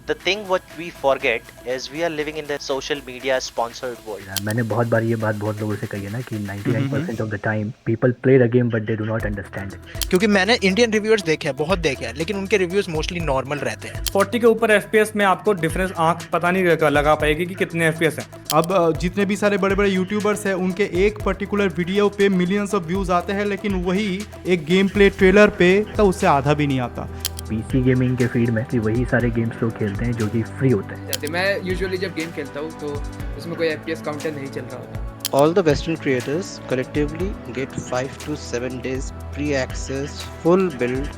the thing what we forget is we are living in the social media sponsored world. मैंने बहुत बार ये बात बहुत लोगों से कही है ना कि 99% of the time people play the game but they do not understand it. क्योंकि मैंने इंडियन रिव्यूअर्स देखे हैं, बहुत देखे हैं, लेकिन उनके रिव्यूज मोस्टली नॉर्मल रहते हैं। 40 के ऊपर FPS में आपको डिफरेंस आंख पता नहीं लगा पाएगी कि कितने FPS हैं। अब जितने भी सारे बड़े बड़े यूट्यूबर्स हैं उनके एक पर्टिकुलर वीडियो पे मिलियंस ऑफ व्यूज आते हैं, लेकिन वही एक गेम प्ले ट्रेलर पे तो उससे आधा भी नहीं आता। पीसी गेमिंग के फील्ड में वही सारे गेम्स लोग खेलते हैं जो कि फ्री होते हैं। मैं यूजुअली जब गेम खेलता हूँ तो उसमें कोई FPS काउंटर नहीं चल रहा होता। All the Western creators collectively get 5 to 7 days pre-access full build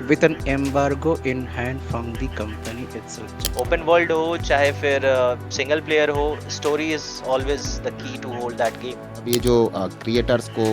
with an embargo in hand from the company itself. Open world हो चाहे फिर single player हो, story is always the key to hold that game. अब ये जो creators को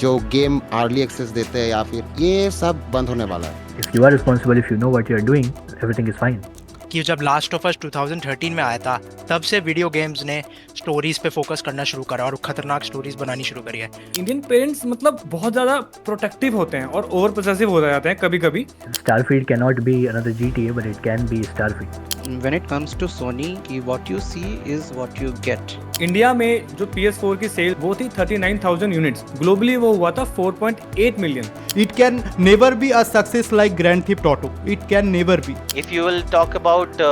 जो game early access देते हैं या फिर ये सब बंद होने वाला है। If you are responsible, if you know what you are doing, everything is fine. कि जब लास्ट ऑफ अस 2013 में आया था तब से वीडियो गेम्स ने स्टोरीज पे फोकस करना शुरू करा और खतरनाक स्टोरीज बनानी शुरू करी है। इंडियन पेरेंट्स मतलब बहुत ज़्यादा प्रोटेक्टिव होते हैं और ओवर पोसेसिव हो जाते हैं कभी कभी। Starfield cannot be another GTA, but it can be Starfield. When it comes to Sony, what you see is what you get. India में जो PS4 की सेल वो थी 39,000 यूनिट्स, ग्लोबली वो हुआ था 4.8 million. It can never be a success like Grand Theft Auto. It can never be. If you will talk about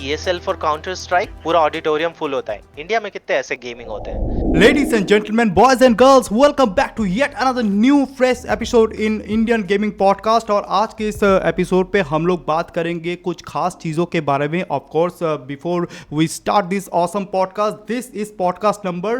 ESL for Counter Strike, पूरा auditorium full होता है। इंडिया में कितने ऐसे गेमिंग होते हैं? Ladies and gentlemen, boys and girls, welcome back to yet another new fresh episode in Indian Gaming Podcast। और आज के इस एपिसोड पे हम लोग बात करेंगे कुछ खास चीज़ों के बारे में। Of course, before we start this awesome podcast, this is podcast number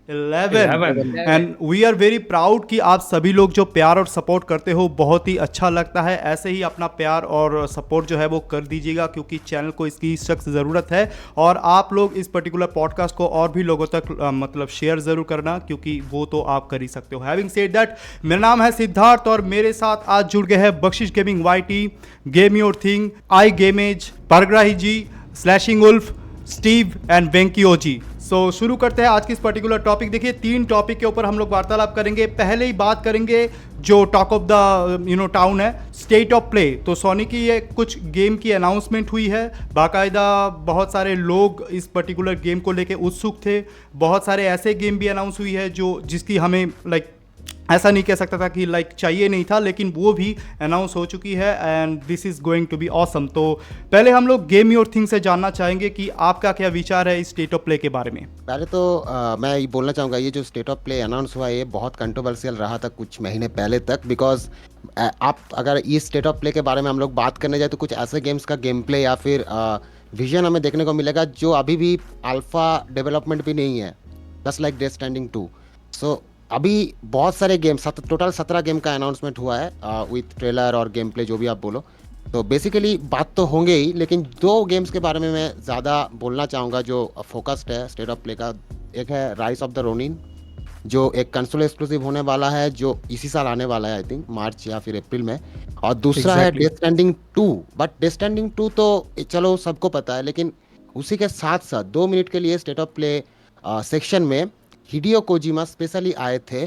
11 and we are very proud कि आप सभी लोग जो प्यार और सपोर्ट करते हो बहुत ही अच्छा लगता है। ऐसे ही अपना प्यार और सपोर्ट जो है वो कर दीजिएगा क्योंकि चैनल को इसकी सख्त ज़रूरत है। और आप लोग इस पर्टिकुलर पॉडकास्ट को और भी लोगों तक मतलब शेयर ज़रूर करना क्योंकि वो तो आप कर ही सकते हो। हैविंग सेड दैट, मेरा नाम है सिद्धार्थ और मेरे साथ आज जुड़ गए हैं Bakhshish gaming YT, game your thing, आई गेमेज, परग्राही ji, slashing wolf, Steve and Venky ji. So शुरू करते हैं आज की इस पर्टिकुलर टॉपिक। देखिए 3 टॉपिक के ऊपर हम लोग वार्तालाप करेंगे। पहले ही बात करेंगे जो टॉक ऑफ द टाउन है, स्टेट ऑफ प्ले। तो सोनी की ये कुछ गेम की अनाउंसमेंट हुई है, बाकायदा बहुत सारे लोग इस पर्टिकुलर गेम को लेके उत्सुक थे। बहुत सारे ऐसे गेम भी अनाउंस हुई है जो जिसकी हमें ऐसा नहीं कह सकता था कि चाहिए नहीं था, लेकिन वो भी अनाउंस हो चुकी है and this is going to be awesome. तो पहले हम लोग गेम योर थिंग से जानना चाहेंगे कि आपका क्या विचार है इस स्टेट ऑफ प्ले के बारे में। पहले तो मैं ये बोलना चाहूँगा, ये जो स्टेट ऑफ प्ले अनाउंस हुआ है ये बहुत कंट्रोवर्शियल रहा था कुछ महीने पहले तक। बिकॉज आप अगर इस स्टेट ऑफ प्ले के बारे में हम लोग बात करने जाए तो कुछ ऐसे गेम्स का गेम प्ले या फिर विजन हमें देखने को मिलेगा जो अभी भी अल्फा डेवलपमेंट भी नहीं है, जस्ट लाइक डेथ स्टैंडिंग 2। सो अभी बहुत सारे गेम, टोटल 17 गेम का अनाउंसमेंट हुआ है विथ ट्रेलर और गेम प्ले जो भी आप बोलो। तो बेसिकली बात तो होंगे ही, लेकिन 2 गेम्स के बारे में मैं ज़्यादा बोलना चाहूँगा जो फोकस्ड है स्टेट ऑफ प्ले का। एक है राइज ऑफ द रोनिन जो एक कंसोल एक्सक्लूसिव होने वाला है जो इसी साल आने वाला है, आई थिंक मार्च या फिर अप्रैल में। और दूसरा है death standing 2। But death standing 2 तो चलो सबको पता है, लेकिन उसी के साथ साथ 2 मिनट के लिए स्टेट ऑफ प्ले सेक्शन में हिडियो कोजिमा स्पेशली आए थे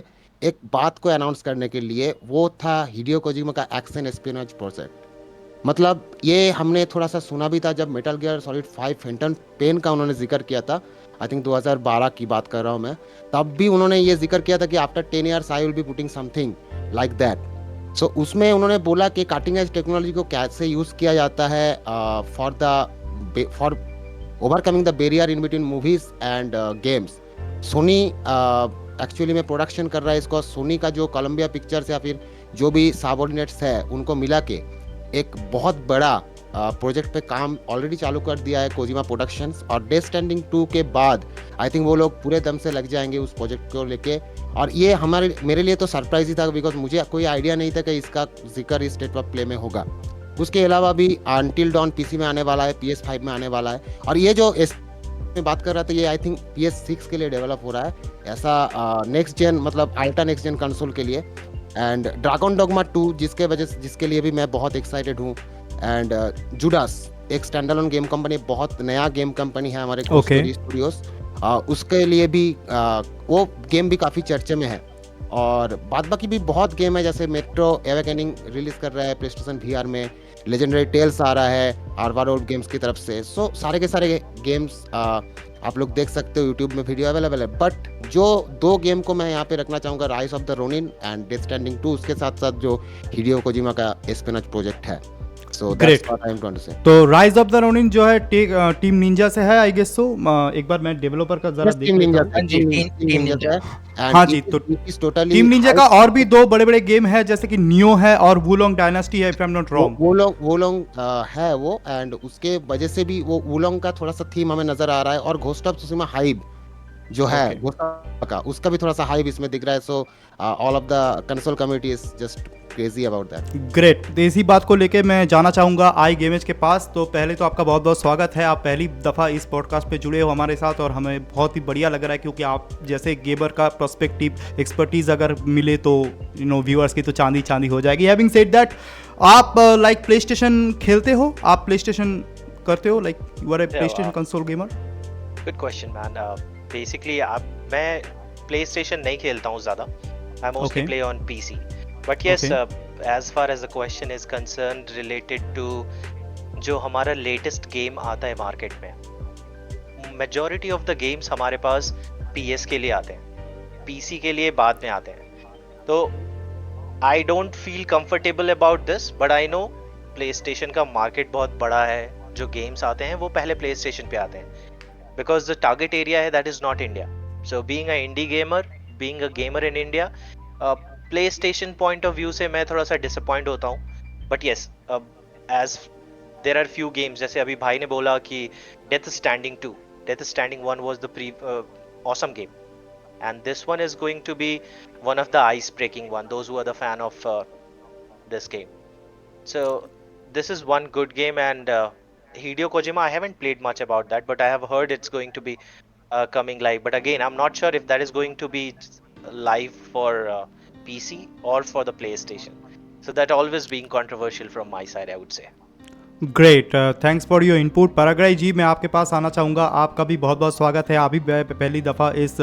एक बात को अनाउंस करने के लिए। वो था हिडियो कोजिमा का एक्शन एस्पियोनेज प्रोजेक्ट। मतलब ये हमने थोड़ा सा सुना भी था जब Metal Gear Solid 5 Phantom Pain का उन्होंने जिक्र किया था, आई थिंक 2012 की बात कर रहा हूँ मैं। तब भी उन्होंने ये जिक्र किया था कि after 10 years I will be putting something like that. So उसमें उन्होंने बोला कि कटिंग एज टेक्नोलॉजी को कैसे यूज़ किया जाता है for overcoming the barrier in between movies and games. Sony actually में प्रोडक्शन कर रहा है इसको। सोनी का जो कोलंबिया पिक्चर्स या फिर जो भी सबऑर्डिनेट्स है उनको मिला के एक बहुत बड़ा प्रोजेक्ट पे काम ऑलरेडी चालू कर दिया है कोजिमा प्रोडक्शंस। और डेथ स्टैंडिंग 2 के बाद आई थिंक वो लोग पूरे दम से लग जाएंगे उस प्रोजेक्ट को लेके। और ये मेरे लिए तो सरप्राइज ही था बिकॉज मुझे कोई आइडिया नहीं था कि इसका जिक्र इस स्टेट ऑफ प्ले में होगा। उसके अलावा भी अनटिल डॉन पीसी में आने वाला है, PS5 में आने वाला है। और ये जो में बात कर रहा था ये आई थिंक PS6 के लिए डेवलप हो रहा है, ऐसा नेक्स्ट जेन मतलब अल्ट्रा नेक्स्ट जेन कंसोल के लिए। एंड ड्रैगन डॉगमा 2 जिसके लिए भी मैं बहुत एक्साइटेड हूँ। एंड जुडास एक स्टैंडअलोन गेम कंपनी, बहुत नया गेम कंपनी है हमारे स्टूडियोज, उसके लिए भी वो गेम भी काफ़ी चर्चे में है। और बाद बाकी भी बहुत गेम है जैसे मेट्रो एवेकनिंग रिलीज कर रहा है प्लेस्टेशन VR में। लेजेंडरी टेल्स आ रहा है आरवारोड गेम्स की तरफ से। सो सारे के सारे गेम्स आप लोग देख सकते हो, यूट्यूब में वीडियो अवेलेबल है। बट जो 2 गेम को मैं यहाँ पे रखना चाहूँगा, Rise of the Ronin and Death Stranding 2, उसके साथ साथ जो हिडेयो कोजिमा का स्पिनच प्रोजेक्ट है। So that's what I am going to say. तो राइज ऑफ द रोनिन जो है टीम निंजा से है आई गेस। सो एक बार मैं डेवलपर का जरा देख लेता हूं। हाँ जी, टीम निंजा। हाँ जी, तो टीम निंजा का और भी 2 बड़े बड़े गेम है, जैसे कि नियो है और वुलोंग डायनास्टी है, if I am not wrong. Wo Long है वो, एंड उसके वजह से भी वो वुलोंग का थोड़ा सा थीम हमें नजर आ रहा है। और घोस्ट ऑफ त्सुशिमा हाइब जो है का, उसका भी थोड़ा सा हाइब इसमें दिख रहा है। So all of the console community is just crazy about that. Great. तो इसी बात को लेके मैं जाना चाहूँगा आई गेमेज के पास। तो पहले तो आपका बहुत बहुत स्वागत है, आप पहली दफ़ा इस पॉडकास्ट पे जुड़े हो हमारे साथ और हमें बहुत ही बढ़िया लग रहा है, क्योंकि आप जैसे गेमर का पर्सपेक्टिव एक्सपर्टीज़ अगर मिले तो व्यूअर्स की तो चांदी चांदी हो जाएगी। हैविंग सेड दैट, आप लाइक प्ले स्टेशन खेलते हो, आप प्ले स्टेशन करते हो, like you are a PlayStation console gamer? Good question man. Basically मैं प्ले स्टेशन नहीं खेलता हूँ ज़्यादा, I mostly play on PC. But yes, as far as the question is concern related to जो हमारा latest game आता है market में, मेजॉरिटी ऑफ द गेम्स हमारे पास पीएस के लिए आते हैं, पीसी के लिए बाद में आते हैं। तो I don't feel comfortable about this, but I know play station का मार्केट बहुत बड़ा है, जो गेम्स आते हैं वो पहले प्ले स्टेशन पे आते हैं, because the target area है that is not India. So being a indie gamer, being a gamer in India, PlayStation point of view से मैं थोड़ा सा disappoint होता हूँ. But yes, as there are few games, जैसे अभी भाई ने बोला कि Death Stranding 2, Death Stranding 1 was the awesome game, and this one is going to be one of the ice-breaking one. Those who are the fan of this game. So this is one good game, and Hideo Kojima, I haven't played much about that, but I have heard it's going to be coming live. But again, I'm not sure if that is going to be live for PC or for the PlayStation. So that always being controversial from my side, I would say. Great, thanks for your input. पराग्राई जी, मैं आपके पास आना चाहूँगा, आपका भी बहुत बहुत स्वागत है। आप भी पहली दफ़ा इस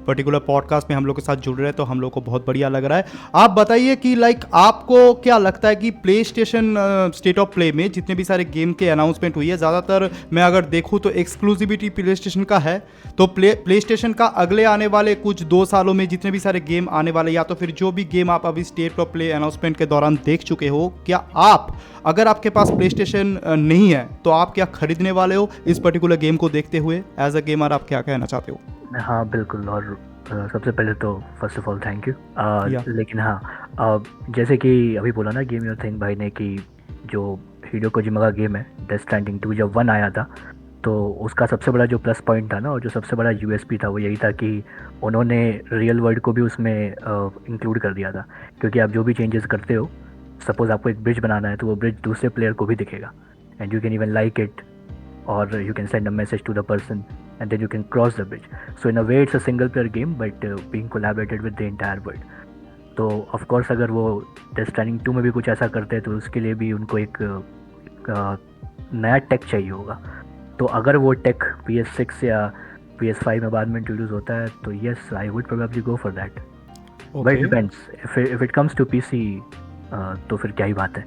पर्टिकुलर पॉडकास्ट में हम लोग के साथ जुड़ रहे हैं, तो हम लोग को बहुत बढ़िया लग रहा है। आप बताइए कि लाइक आपको क्या लगता है कि play station state of play में जितने भी सारे गेम के अनाउंसमेंट हुई है, ज़्यादातर मैं अगर देखूँ तो एक्सक्लूसिविटी प्ले स्टेशन का है। तो प्ले स्टेशन का अगले आने वाले कुछ 2 सालों में जितने भी सारे गेम आने वाले, या तो फिर जो भी गेम आप अभी स्टेट ऑफ प्ले अनाउंसमेंट के दौरान देख चुके हो, क्या आप, अगर आपके पास प्ले स्टेशन नहीं है तो आप क्या खरीदने वाले हो इस पर्टिकुलर गेम को देखते हुए? एज अ गेमर आप क्या कहना चाहते हो? हाँ बिल्कुल, और सबसे पहले तो first of all thank you. लेकिन हाँ, जैसे कि अभी बोला ना गेम योर थिंग भाई ने, कि जो हिडेयो कोजिमा का गेम है डेथ स्ट्रैंडिंग 2 जब 1 आया था, तो उसका सबसे बड़ा जो प्लस पॉइंट था ना, और जो सबसे बड़ा यूएसपी था, वो यही था कि उन्होंने रियल वर्ल्ड को भी उसमें इंक्लूड कर दिया था। क्योंकि आप जो भी चेंजेस करते हो, सपोज आपको एक ब्रिज बनाना है, तो वो ब्रिज दूसरे प्लेयर को भी दिखेगा, and you can even like it, और you can send a message to the person and then you can cross the bridge. So in a way it's a single player game, but being collaborated with the entire world. तो of course अगर वो death Stranding 2 में भी कुछ ऐसा करते हैं, तो उसके लिए भी उनको एक नया टेक चाहिए होगा। तो अगर वो टेक PS6 या PS5 में बाद में इंट्रोड्यूस होता है, तो yes, I would probably go for that. But it depends, if it comes to PC, तो फिर क्या ही बात है,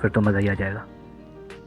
फिर तो मज़ा ही आ जाएगा।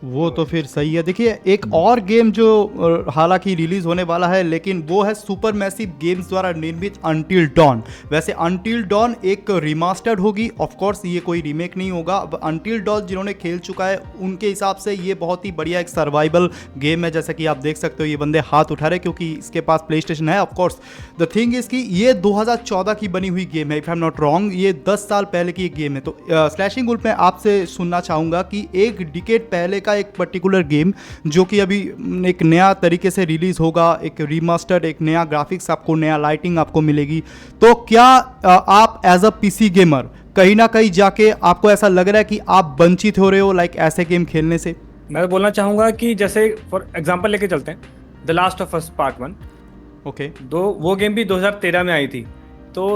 वो तो फिर सही है। देखिए, एक और गेम जो हालांकि रिलीज होने वाला है, लेकिन वो है सुपर मैसिव गेम्स द्वारा निर्मित अनटिल डॉन। वैसे अनटिल डॉन एक रिमास्टर्ड होगी, ऑफ कोर्स ये कोई रीमेक नहीं होगा। अब अनटिल डॉन जिन्होंने खेल चुका है, उनके हिसाब से ये बहुत ही बढ़िया एक सर्वाइवल गेम है। जैसा कि आप देख सकते हो, ये बंदे हाथ उठा रहे क्योंकि इसके पास प्ले स्टेशन है। Of course the thing is कि ये 2014 की बनी हुई गेम है, if I am not wrong, ये 10 साल पहले की एक गेम है। तो स्लैशिंग वुल्फ में आपसे सुनना चाहूँगा कि एक डिकेड पहले का एक पर्टिकुलर गेम जो कि अभी एक नया तरीके से रिलीज होगा, एक रीमास्टर्ड, एक नया ग्राफिक्स आपको, नया लाइटिंग आपको मिलेगी, तो क्या आप एज अ पीसी गेमर कहीं ना कहीं जाके आपको ऐसा लग रहा है कि आप वंचित हो रहे हो लाइक ऐसे गेम खेलने से? मैं बोलना चाहूँगा कि जैसे फॉर एग्जांपल लेके चलते हैं, the last of us part 1, okay, वो गेम भी 2013 में आई थी। तो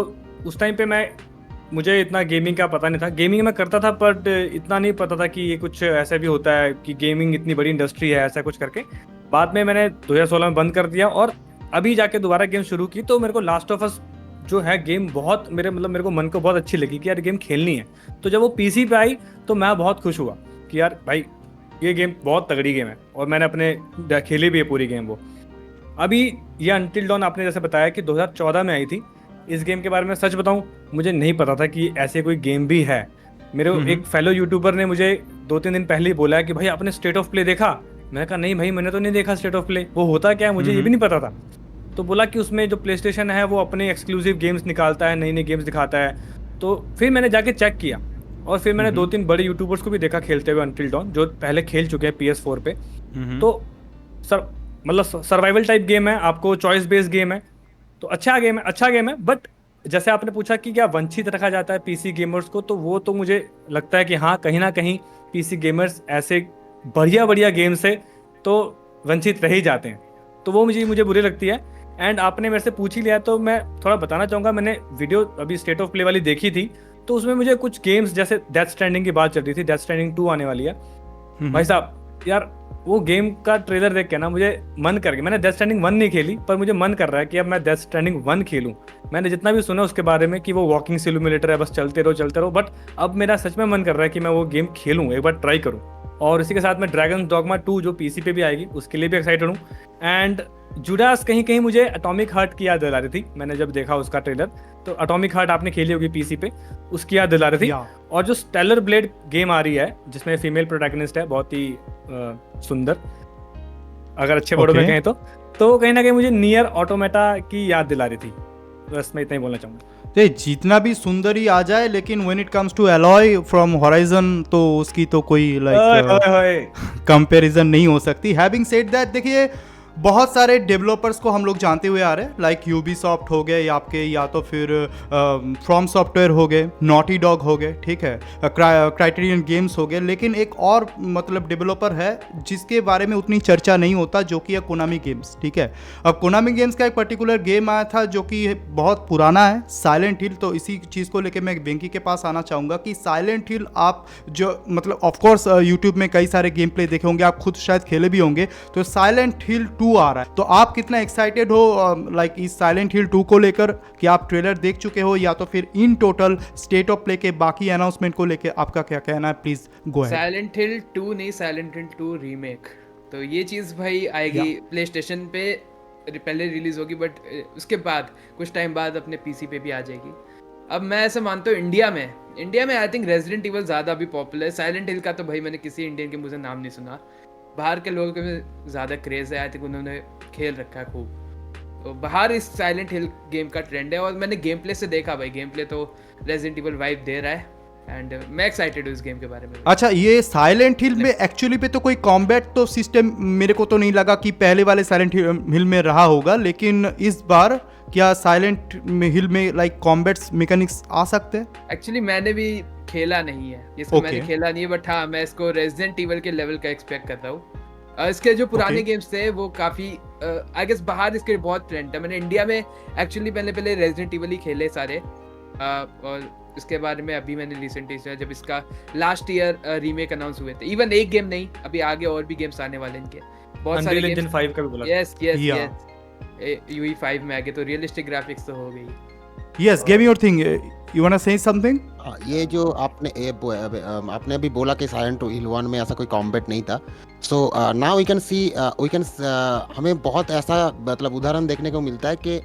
उस टाइम पे मुझे इतना गेमिंग का पता नहीं था। गेमिंग मैं करता था, बट इतना नहीं पता था कि ये कुछ ऐसा भी होता है कि गेमिंग इतनी बड़ी इंडस्ट्री है, ऐसा कुछ करके। बाद में मैंने 2016 में बंद कर दिया और अभी जाके दोबारा गेम शुरू की। तो मेरे को लास्ट ऑफ अस जो है गेम मेरे को मन को बहुत अच्छी लगी कि यार गेम खेलनी है। तो जब वो पीसी पे आई तो मैं बहुत खुश हुआ। कि यार भाई ये गेम बहुत तगड़ी गेम है और मैंने अपने खेली भी है पूरी गेम वो। अभी ये अनटिल डॉन आपने जैसे बताया कि 2014 में आई थी, इस गेम के बारे में सच बताऊं मुझे नहीं पता था कि ऐसे कोई गेम भी है। मेरे एक फेलो यूट्यूबर ने मुझे 2-3 दिन पहले ही बोला कि भाई आपने स्टेट ऑफ प्ले देखा? मैंने कहा नहीं भाई मैंने तो नहीं देखा स्टेट ऑफ प्ले, वो होता क्या है मुझे ये भी नहीं पता था। तो बोला कि उसमें जो प्ले स्टेशन है वो अपने एक्सक्लूसिव गेम्स निकालता है, नई नई गेम्स दिखाता है। तो फिर मैंने जाके चेक किया और फिर मैंने 2-3 बड़े यूट्यूबर्स को भी देखा खेलते हुए अनटिल डॉन, जो पहले खेल चुके हैं PS4 पे। तो मतलब सर्वाइवल टाइप गेम है, आपको चॉइस बेस्ड गेम है, तो अच्छा गेम है। बट जैसे आपने पूछा कि क्या वंचित रखा जाता है पीसी गेमर्स को, तो वो तो मुझे लगता है कि हाँ कहीं ना कहीं पीसी गेमर्स ऐसे बढ़िया गेम से तो वंचित रह ही जाते हैं, तो वो मुझे बुरी लगती है। एंड आपने मेरे से पूछ ही लिया तो मैं थोड़ा बताना चाहूँगा, मैंने वीडियो अभी स्टेट ऑफ प्ले वाली देखी थी, तो उसमें मुझे कुछ गेम्स जैसे डेथ स्ट्रैंडिंग की बात चल रही थी, डेथ स्ट्रैंडिंग 2 आने वाली है। भाई साहब यार वो गेम का ट्रेलर देख के ना मुझे मन कर गया, मैंने डेथ स्ट्रैंडिंग 1 नहीं खेली पर मुझे मन कर रहा है कि अब मैं डेथ स्ट्रैंडिंग 1 खेलूं। मैंने जितना भी सुना उसके बारे में कि वो वॉकिंग सिमुलेटर है, बस चलते रहो, बट अब मेरा सच में मन कर रहा है कि मैं वो गेम खेलूं, एक बार ट्राई करूं। और इसी के साथ में ड्रैगन्स डॉगमा 2 जो पीसी पे भी आएगी उसके लिए भी एक्साइटेड हूँ। एंड जुडास कहीं मुझे एटॉमिक हार्ट की याद दिला रही थी, मैंने जब देखा उसका ट्रेलर तो एटॉमिक हार्ट आपने खेली होगी पीसी पे, उसकी याद दिला रही थी। और जो स्टेलर ब्लेड गेम आ रही है जिसमें फीमेल प्रोटैगनिस्ट है, बहुत ही सुंदर, अगर अच्छे वर्डों में कहें तो कहीं ना कहीं मुझे नियर ऑटोमेटा की याद दिला रही थी। बस मैं इतना ही बोलना चाहूँगा। तो जितना भी सुंदर ही आ जाए लेकिन when it comes to Aloy from Horizon तो उसकी तो कोई लाइक कंपैरिजन नहीं हो सकती। हैविंग सेड दैट, देखिए बहुत सारे डेवलपर्स को हम लोग जानते हुए आ रहे हैं, लाइक यूबीसॉफ्ट हो गए आपके, या तो फिर फ्रॉम सॉफ्टवेयर हो गए, नॉटी डॉग हो गए, ठीक है, क्राइटेरियन गेम्स हो गए। लेकिन एक और मतलब डेवलपर है जिसके बारे में उतनी चर्चा नहीं होता, जो कि है कोनामी गेम्स, ठीक है। अब कोनामी गेम्स का एक पर्टिकुलर गेम आया था जो कि बहुत पुराना है, साइलेंट हिल। तो इसी चीज़ को लेकर मैं वेंकी के पास आना चाहूँगा कि साइलेंट हिल आप जो मतलब ऑफकोर्स यूट्यूब में कई सारे गेम प्ले देखे होंगे, आप खुद शायद खेले भी होंगे। तो साइलेंट हिल 2 आ रहा है, तो आप कितना एक्साइटेड हो लाइक इस साइलेंट हिल 2 को लेकर? कि आप ट्रेलर देख चुके हो या तो फिर in total state of play के बाकी अनाउंसमेंट को लेकर आपका क्या कहना है? Please go ahead. साइलेंट हिल 2 नहीं, साइलेंट हिल 2 रीमेक, तो ये चीज़ भाई आएगी प्ले स्टेशन पे, पहले रिलीज होगी बट उसके बाद कुछ टाइम बाद अपने पीसी पे भी आ जाएगी। अब मैं ऐसा मानता हूँ इंडिया में आई थिंक रेजिडेंट इवल ज़्यादा अभी पॉपुलर है। साइलेंट हिल का तो भाई मैंने किसी इंडियन के मुँह से नाम नहीं सुना, बाहर के लोगों को ज़्यादा क्रेज़ है, आई थिंक उन्होंने खेल रखा है खूब। तो बाहर इस साइलेंट हिल गेम का ट्रेंड है और मैंने गेम प्ले से देखा भाई, गेम प्ले तो रेजिडेंट इवल वाइब दे रहा है एंड मैं एक्साइटेड हूँ इस गेम के बारे में। अच्छा, ये साइलेंट हिल में एक्चुअली पे तो कोई कॉम्बैट तो सिस्टम मेरे को तो नहीं लगा कि पहले वाले साइलेंट हिल में रहा होगा, लेकिन इस बार क्या साइलेंट हिल में लाइक कॉम्बैट्स मैकेनिक्स आ सकते हैं? एक्चुअली मैंने भी खेला नहीं है इसको, मैंने खेला नहीं है, बट हाँ मैं इसको रेजिडेंट इवल के लेवल का एक्सपेक्ट करता हूँ। इसके जो पुराने गेम्स थे वो काफ़ी आई गेस बाहर इसके बहुत ट्रेंड है। मैंने इंडिया में एक्चुअली पहले रेजिडेंट इवल ही खेले सारे, और इसके बारे में अभी मैंने रिसेंटली जब इसका लास्ट ईयर रीमेक अनाउंस हुए थे, इवन एक गेम नहीं, अभी आगे और भी गेम्स आने वाले इनके बहुत सारे। अनरियल इंजन 5 का भी बोला। यस UE5 में आगे तो रियलिस्टिक ग्राफिक्स तो हो गई। Yes, give me your thing, you want to say something? ये जो आपने अभी बोला कि साइलेंट हिल 1 में ऐसा कोई कॉम्बैट नहीं था, सो नाउ वी कैन हमें बहुत ऐसा मतलब उदाहरण देखने को मिलता है कि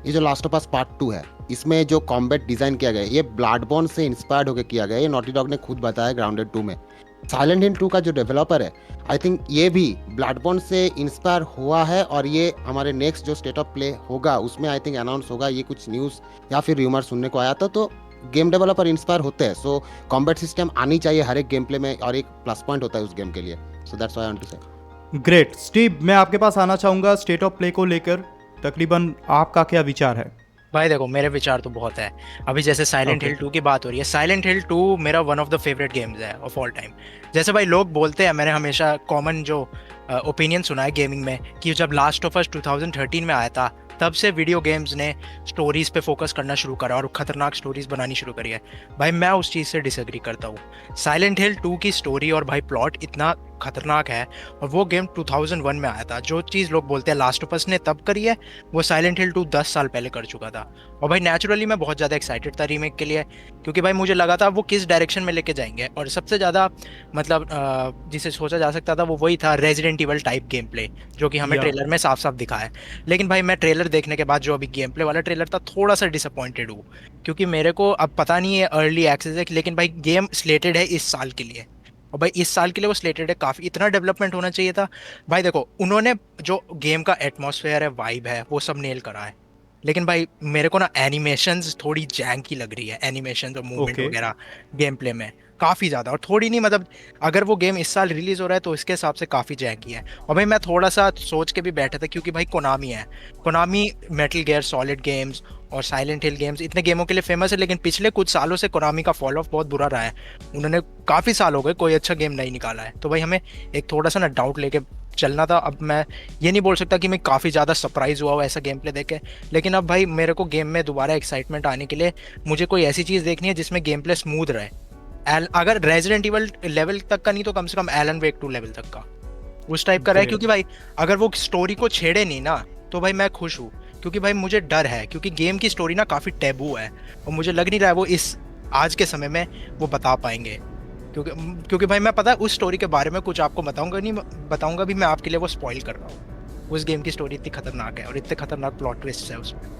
ये जो लास्ट ऑफ अस पार्ट 2 है, इसमें जो कॉम्बैट डिजाइन किया गया है ये ब्लडबॉर्न से इंस्पायर्ड होकर किया गया है। ये नॉटी डॉग ने खुद बताया ग्राउंडेड 2 में। साइलेंट हिल 2 का जो डेवलपर है, आई थिंक ये भी ब्लडबॉर्न से इंस्पायर हुआ है, और ये हमारे नेक्स्ट जो स्टेट ऑफ प्ले होगा उसमें आई थिंक अनाउंस होगा। ये कुछ न्यूज़ या फिर रूमर सुनने को आया था, तो गेम डेवलपर इंस्पायर होते हैं, सो कॉम्बैट सिस्टम आनी चाहिए हर एक गेम प्ले में, और एक प्लस पॉइंट होता है उस गेम के लिए। So that's why I want to say. Great. Steve, मैं आपके पास आना चाहूँगा स्टेट ऑफ प्ले को लेकर, तकरीबन आपका क्या विचार है? भाई देखो, मेरे विचार तो बहुत है। अभी जैसे साइलेंट हिल 2 की बात हो रही है, साइलेंट हिल 2 मेरा one of the favourite games है ऑफ ऑल टाइम। जैसे भाई लोग बोलते हैं, मैंने हमेशा कॉमन जो ओपिनियन सुना है गेमिंग में कि जब लास्ट ऑफ अस 2013 में आया था तब से वीडियो गेम्स ने स्टोरीज पे फोकस करना शुरू करा और खतरनाक स्टोरीज बनानी शुरू करी है। भाई मैं उस चीज़ से डिसएग्री करता हूँ। साइलेंट हिल 2 की स्टोरी और भाई प्लॉट इतना खतरनाक है। और वो गेम 2001 में आया था। जो चीज़ लोग बोलते हैं लास्ट ऑफ अस ने तब करी है, वो साइलेंट हिल 2 10 साल पहले कर चुका था। और भाई नेचुरली मैं बहुत ज़्यादा एक्साइटेड था रीमेक के लिए, क्योंकि भाई मुझे लगा था वो किस डायरेक्शन में लेके जाएंगे। और सबसे ज़्यादा मतलब जिसे सोचा जा सकता था वो वही था, resident evil type game play, जो कि हमें या ट्रेलर में साफ साफ दिखा है। लेकिन भाई मैं ट्रेलर देखने के बाद, जो अभी गेम प्ले वाला ट्रेलर था, थोड़ा सा डिसअपॉइंटेड हूँ। क्योंकि मेरे को अब पता नहीं है अर्ली एक्सेस है, लेकिन भाई गेम स्लेटेड है इस साल के लिए। और भाई इस साल के लिए वो स्लेटेड है, काफ़ी इतना डेवलपमेंट होना चाहिए था। भाई देखो, उन्होंने जो गेम का एटमॉस्फेयर है, वाइब है, वो सब नेल करा है। लेकिन भाई मेरे को ना एनिमेशंस थोड़ी जैंकी लग रही है, एनिमेशन और मूवमेंट ओके वगैरह गेम प्ले में काफ़ी ज़्यादा। और थोड़ी नहीं, मतलब अगर वो गेम इस साल रिलीज हो रहा है तो इसके हिसाब से काफ़ी जैंकी है। और भाई मैं थोड़ा सा सोच के भी बैठा था, क्योंकि भाई कोनामी है, Konami metal Gear solid games और साइलेंट हिल गेम्स इतने गेमों के लिए फेमस है। लेकिन पिछले कुछ सालों से कोनामी का फॉल ऑफ बहुत बुरा रहा है। उन्होंने काफ़ी साल हो गए कोई अच्छा गेम नहीं निकाला है। तो भाई हमें एक थोड़ा सा ना डाउट लेके चलना था। अब मैं ये नहीं बोल सकता कि मैं काफ़ी ज़्यादा सरप्राइज हुआ हूँ ऐसा गेम प्ले देख के, लेकिन अब भाई मेरे को गेम में दोबारा एक्साइटमेंट आने के लिए मुझे कोई ऐसी चीज़ देखनी है जिसमें गेम प्ले स्मूथ रहे। अगर रेजिडेंट इवल लेवल तक का नहीं तो कम से कम एलन वेक 2 लेवल तक का उस टाइप का रहे। ग्रेट। क्योंकि भाई अगर वो स्टोरी को छेड़े नहीं ना, तो भाई मैं खुश हूँ। क्योंकि भाई मुझे डर है, क्योंकि गेम की स्टोरी ना काफ़ी टैबू है, और मुझे लग नहीं रहा है वो इस आज के समय में वो बता पाएंगे। क्योंकि क्योंकि भाई मैं पता है उस स्टोरी के बारे में कुछ आपको बताऊंगा भी मैं आपके लिए, वो स्पॉइल कर रहा हूँ। उस गेम की स्टोरी इतनी खतरनाक है और इतने खतरनाक प्लॉट ट्विस्ट है उसमें।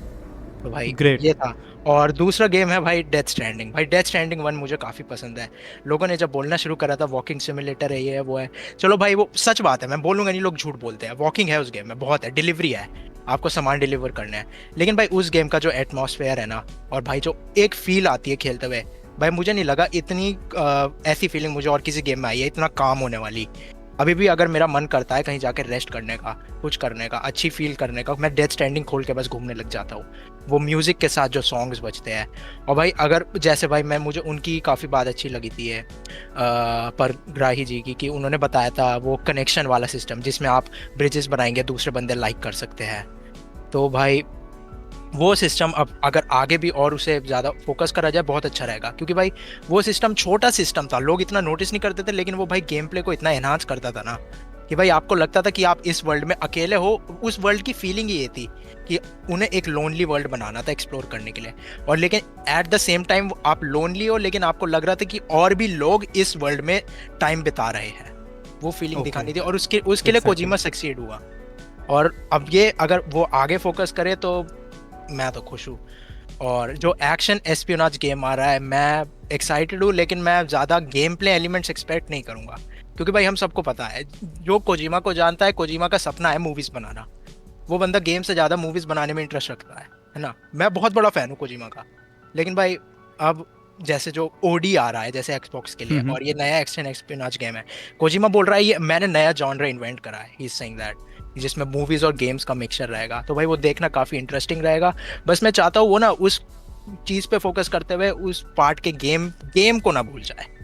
तो भाई ग्रेट। ये था। और दूसरा गेम है भाई डेथ स्ट्रैंडिंग। भाई डेथ स्ट्रैंडिंग 1 मुझे काफ़ी पसंद है। लोगों ने जब बोलना शुरू करा था वॉकिंग सिमुलेटर है, ये है वो है, चलो भाई वो सच बात है, मैं बोलूँगा नहीं, लोग झूठ बोलते हैं। वॉकिंग है उस गेम में, बहुत है, डिलीवरी है, आपको सामान डिलीवर करना है। लेकिन भाई उस गेम का जो एटमॉस्फेयर है ना, और भाई जो एक फील आती है खेलते हुए, भाई मुझे नहीं लगा इतनी ऐसी फीलिंग मुझे और किसी गेम में आई है, इतना काम होने वाली। अभी भी अगर मेरा मन करता है कहीं जाकर रेस्ट करने का, कुछ करने का, अच्छी फील करने का, मैं डेथ स्टैंडिंग खोल के बस घूमने लग जाता हूँ, वो म्यूज़िक के साथ जो सॉन्ग्स बजते हैं। और भाई अगर जैसे भाई मुझे उनकी काफ़ी बात अच्छी लगी थी है पर ग्राही जी की, कि उन्होंने बताया था वो कनेक्शन वाला सिस्टम जिसमें आप ब्रिजेस बनाएंगे, दूसरे बंदे लाइक कर सकते हैं। तो भाई वो सिस्टम अब अगर आगे भी और उसे ज़्यादा फोकस करा जाए बहुत अच्छा रहेगा। क्योंकि भाई वो सिस्टम छोटा सिस्टम था, लोग इतना नोटिस नहीं करते थे, लेकिन वो भाई गेम प्ले को इतना एनहांस करता था ना, कि भाई आपको लगता था कि आप इस वर्ल्ड में अकेले हो। उस वर्ल्ड की फीलिंग ही ये थी कि उन्हें एक लोनली वर्ल्ड बनाना था एक्सप्लोर करने के लिए। और लेकिन एट द सेम टाइम आप लोनली हो, लेकिन आपको लग रहा था कि और भी लोग इस वर्ल्ड में टाइम बिता रहे हैं, वो फीलिंग दिखानी थी। और उसके लिए कोजिमा सक्सीड हुआ। और अब ये अगर वो आगे फोकस करे तो मैं तो खुश हूँ। और जो एक्शन एस्पियोनाज गेम आ रहा है, मैं एक्साइटेड हूँ, लेकिन मैं ज़्यादा गेम प्ले एलिमेंट्स एक्सपेक्ट नहीं करूँगा। क्योंकि भाई हम सबको पता है, जो कोजिमा को जानता है, कोजिमा का सपना है मूवीज़ बनाना। वो बंदा गेम से ज़्यादा मूवीज़ बनाने में इंटरेस्ट रखता है ना। मैं बहुत बड़ा फ़ैन हूँ कोजिमा का। लेकिन भाई अब जैसे जो ओडी आ रहा है जैसे एक्सबॉक्स के लिए, और ये नया एक्शन एस्पियोनाज गेम है, कोजिमा बोल रहा है ये मैंने नया जॉनर इन्वेंट करा है, ही इज सेइंग दैट, जिसमें मूवीज और गेम्स का मिक्सचर रहेगा। तो भाई वो देखना काफ़ी इंटरेस्टिंग रहेगा। बस मैं चाहता हूँ वो ना उस चीज़ पे फोकस करते हुए उस पार्ट के गेम को ना भूल जाए।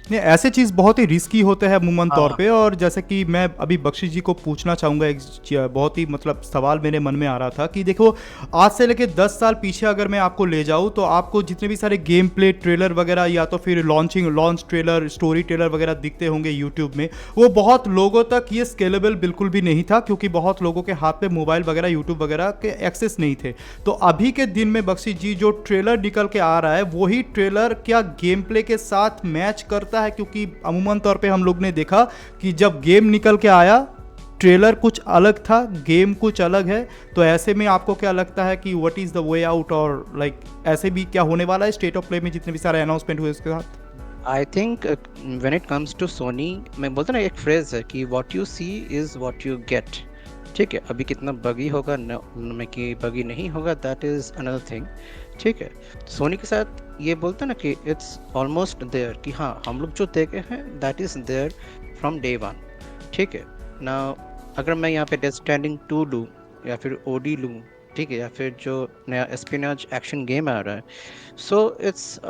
नहीं, ऐसे चीज़ बहुत ही रिस्की होते हैं अमूमन तौर हाँ। पे। और जैसे कि मैं अभी बख्शी जी को पूछना चाहूँगा, एक बहुत ही मतलब सवाल मेरे मन में आ रहा था कि देखो, आज से लेके 10 साल पीछे अगर मैं आपको ले जाऊँ तो आपको जितने भी सारे गेम प्ले ट्रेलर वगैरह या तो फिर लॉन्च ट्रेलर, स्टोरी ट्रेलर वगैरह दिखते होंगे यूट्यूब में, वो बहुत लोगों तक ये स्केलेबल बिल्कुल भी नहीं था, क्योंकि बहुत लोगों के हाथ पे मोबाइल वगैरह, यूट्यूब वगैरह के एक्सेस नहीं थे। तो अभी के दिन में बख्शी जी जो ट्रेलर निकल के आ रहा है, वही ट्रेलर क्या गेम प्ले के साथ मैच करता है? क्योंकि अमूमन तौर पे हम लोग ने देखा कि जब गेम निकल के आया, ट्रेलर कुछ अलग था, गेम कुछ अलग है। तो ऐसे में आपको क्या लगता है कि what is the way out, और लाइक ऐसे भी क्या होने वाला है स्टेट ऑफ प्ले में जितने भी सारे अनाउंसमेंट हुए उसके साथ? I think when it comes to Sony, मैं बोलता ना एक फ्रेज है कि what you see is what you get. ठीक है, अभी कितना बगी होगा में कि बगी नहीं होगा, दैट इज अनदर थिंग। ठीक है, सोनी के साथ ये बोलते ना कि इट्स ऑलमोस्ट देयर, कि हाँ हम लोग जो देखे हैं that is there from day one. ठीक है ना, अगर मैं यहाँ पे डेथ स्ट्रैंडिंग 2 लूँ या फिर ओडी लूँ, ठीक है, या फिर जो नया एस्पियोनेज एक्शन गेम आ रहा है, so it's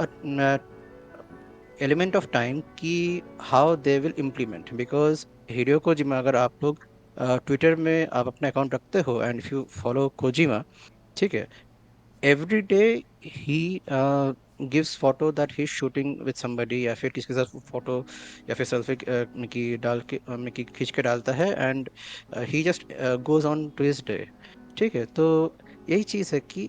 element of time कि how they will implement. Because Hideo Kojima, अगर आप लोग ट्विटर में आप अपना अकाउंट रखते हो and if you follow Kojima, ठीक है, every day he gives photo that he's shooting with somebody या फिर किसी के साथ फोटो या फिर सेल्फी की डाल के की खींच के डालता है and he just goes on to his day. ठीक है, तो यही चीज़ है कि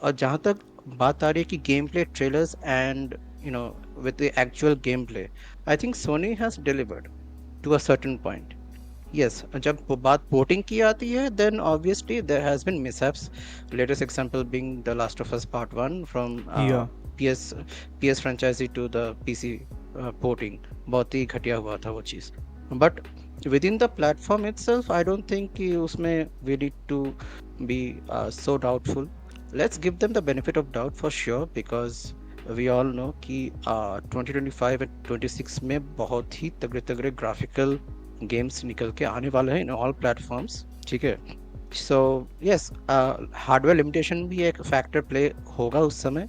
और जहाँ तक बात आ रही है कि game play trailers and you know with the actual game play, I think Sony has delivered to a certain point. Yes, जब वो बात पोर्टिंग की आती है then obviously there has been mishaps, latest example being the last of us part 1 from Yeah. PS franchise to the PC porting. बहुत ही घटिया हुआ था वो चीज़, but within the platform itself I don't think कि उसमें we need to be so doubtful. Let's give them the benefit of doubt for sure, because we all know कि 2025 एंड 26 में बहुत ही तगड़े तगड़े ग्राफिकल गेम्स निकल के आने वाले हैं इन ऑल प्लेटफॉर्म्स। ठीक है, सो यस, हार्डवेयर लिमिटेशन भी एक फैक्टर प्ले होगा उस समय।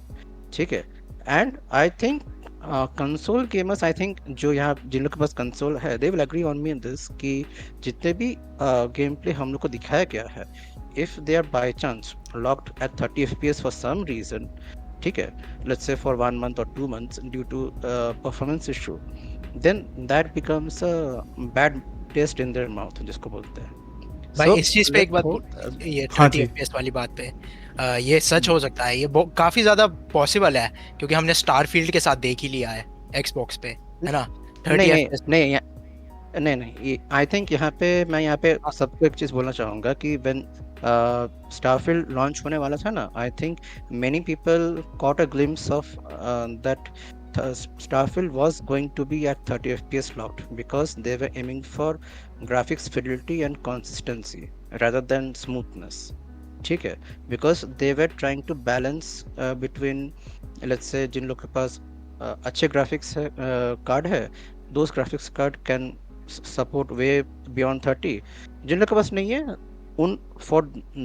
ठीक है, and I think console gamers, I think जो यहाँ जिन लोग के पास कंसोल है they will agree on me in this कि जितने भी गेम प्ले हम लोग को दिखाया गया है, if they are by chance locked at 30 FPS for some reason, ठीक है, let's say for 1 month or 2 months due to performance issue, then that becomes a bad taste in their mouth, जिसको बोलते हैं। भाई So, इस चीज पे एक बात let's ये हाँ 30 जी। FPS वाली बात पे ये सच हो सकता है, ये काफी ज्यादा पॉसिबल है क्योंकि हमने स्टारफील्ड के साथ देख ही लिया है Xbox पे, है ना? 30 नहीं FPS नहीं नहीं नहीं, आई थिंक यहाँ पे सबको एक चीज़ बोलना चाहूँगा कि व्हेन स्टारफील्ड लॉन्च होने वाला था ना, I think many people caught a glimpse of that Starfield was going to be at 30 FPS locked because they were aiming for graphics fidelity and consistency rather than smoothness. ठीक है, because they were trying to balance between, let's say जिन लोग के पास अच्छे graphics card है, those graphics card can support way beyond 30। जिन लोग के पास नहीं है, उन for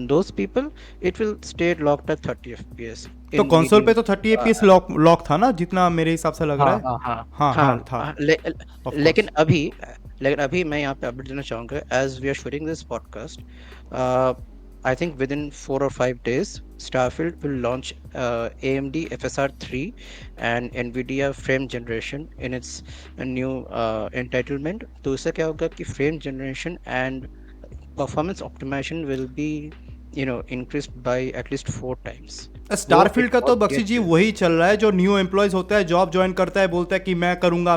those people it will stay locked at 30 FPS। तो कंसोल पे तो 30 FPS लॉक था ना, जितना मेरे हिसाब से लग रहा है। हाँ था। लेकिन अभी मैं यहाँ पे अपडेट देना चाहूँगा, as we are shooting this podcast, I think within 4 or 5 days Starfield will launch AMD FSR 3 and NVIDIA frame generation in its new entitlement। तो इससे क्या होगा कि frame generation and performance optimization will be increased by at least 4 times। Starfield का तो बख्शी जी वही चल रहा है, जो न्यू एम्प्लॉयज होता है, जॉब ज्वाइन करता है, बोलता है कि मैं करूंगा,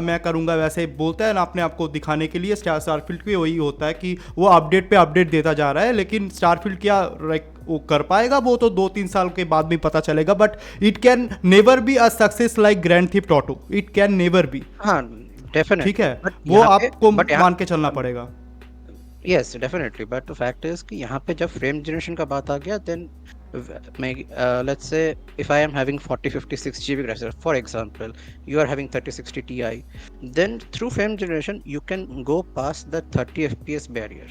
वैसे बोलता है ना अपने आप को दिखाने के लिए। स्टारफील्ड भी वही होता है कि वो अपडेट पे अपडेट देता जा रहा है, लेकिन स्टारफील्ड क्या वो कर पाएगा, वो तो 2-3 साल के बाद भी पता चलेगा। But it can never be a success like Grand Theft Auto, it can never be. हाँ डेफिनेटली, ठीक है, वो आपको मान के चलना पड़ेगा। Yes definitely, but the fact is कि यहाँ पे जब फ्रेम जनरेशन का बात आ गया, then let's say if I am having 4056 GB graphics, for example you are having 3060 Ti, then through frame generation you can go past the 30 FPS barrier।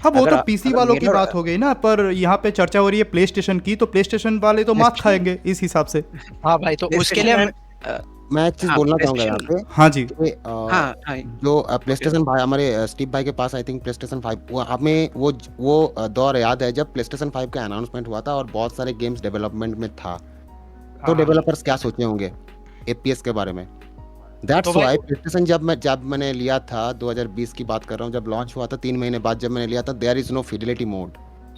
हाँ, वो तो पीसी वालों की बात हो गई ना, पर यहाँ पे चर्चा हो रही है प्ले स्टेशन की, तो प्ले स्टेशन वाले तो मात खाएंगे इस हिसाब से। हाँ भाई, तो उसके लिए मैं एक चीज बोलना चाहूंगा यहाँ पे। हाँ जी। जो प्ले स्टेशन भाई हमारे स्टीव भाई के पास आई थिंक प्ले स्टेशन 5, वो हमें वो दौर याद है जब प्ले स्टेशन 5 का अनाउंसमेंट हुआ था और बहुत सारे गेम्स डेवलपमेंट में था। तो डेवलपर्स क्या सोचे होंगे एफपीएस के बारे में। दैट्स व्हाई प्ले स्टेशन जब मैंने लिया था 2020 की बात कर रहा हूँ, जब लॉन्च हुआ था 3 महीने बाद जब मैंने लिया था, there is no fidelity mode,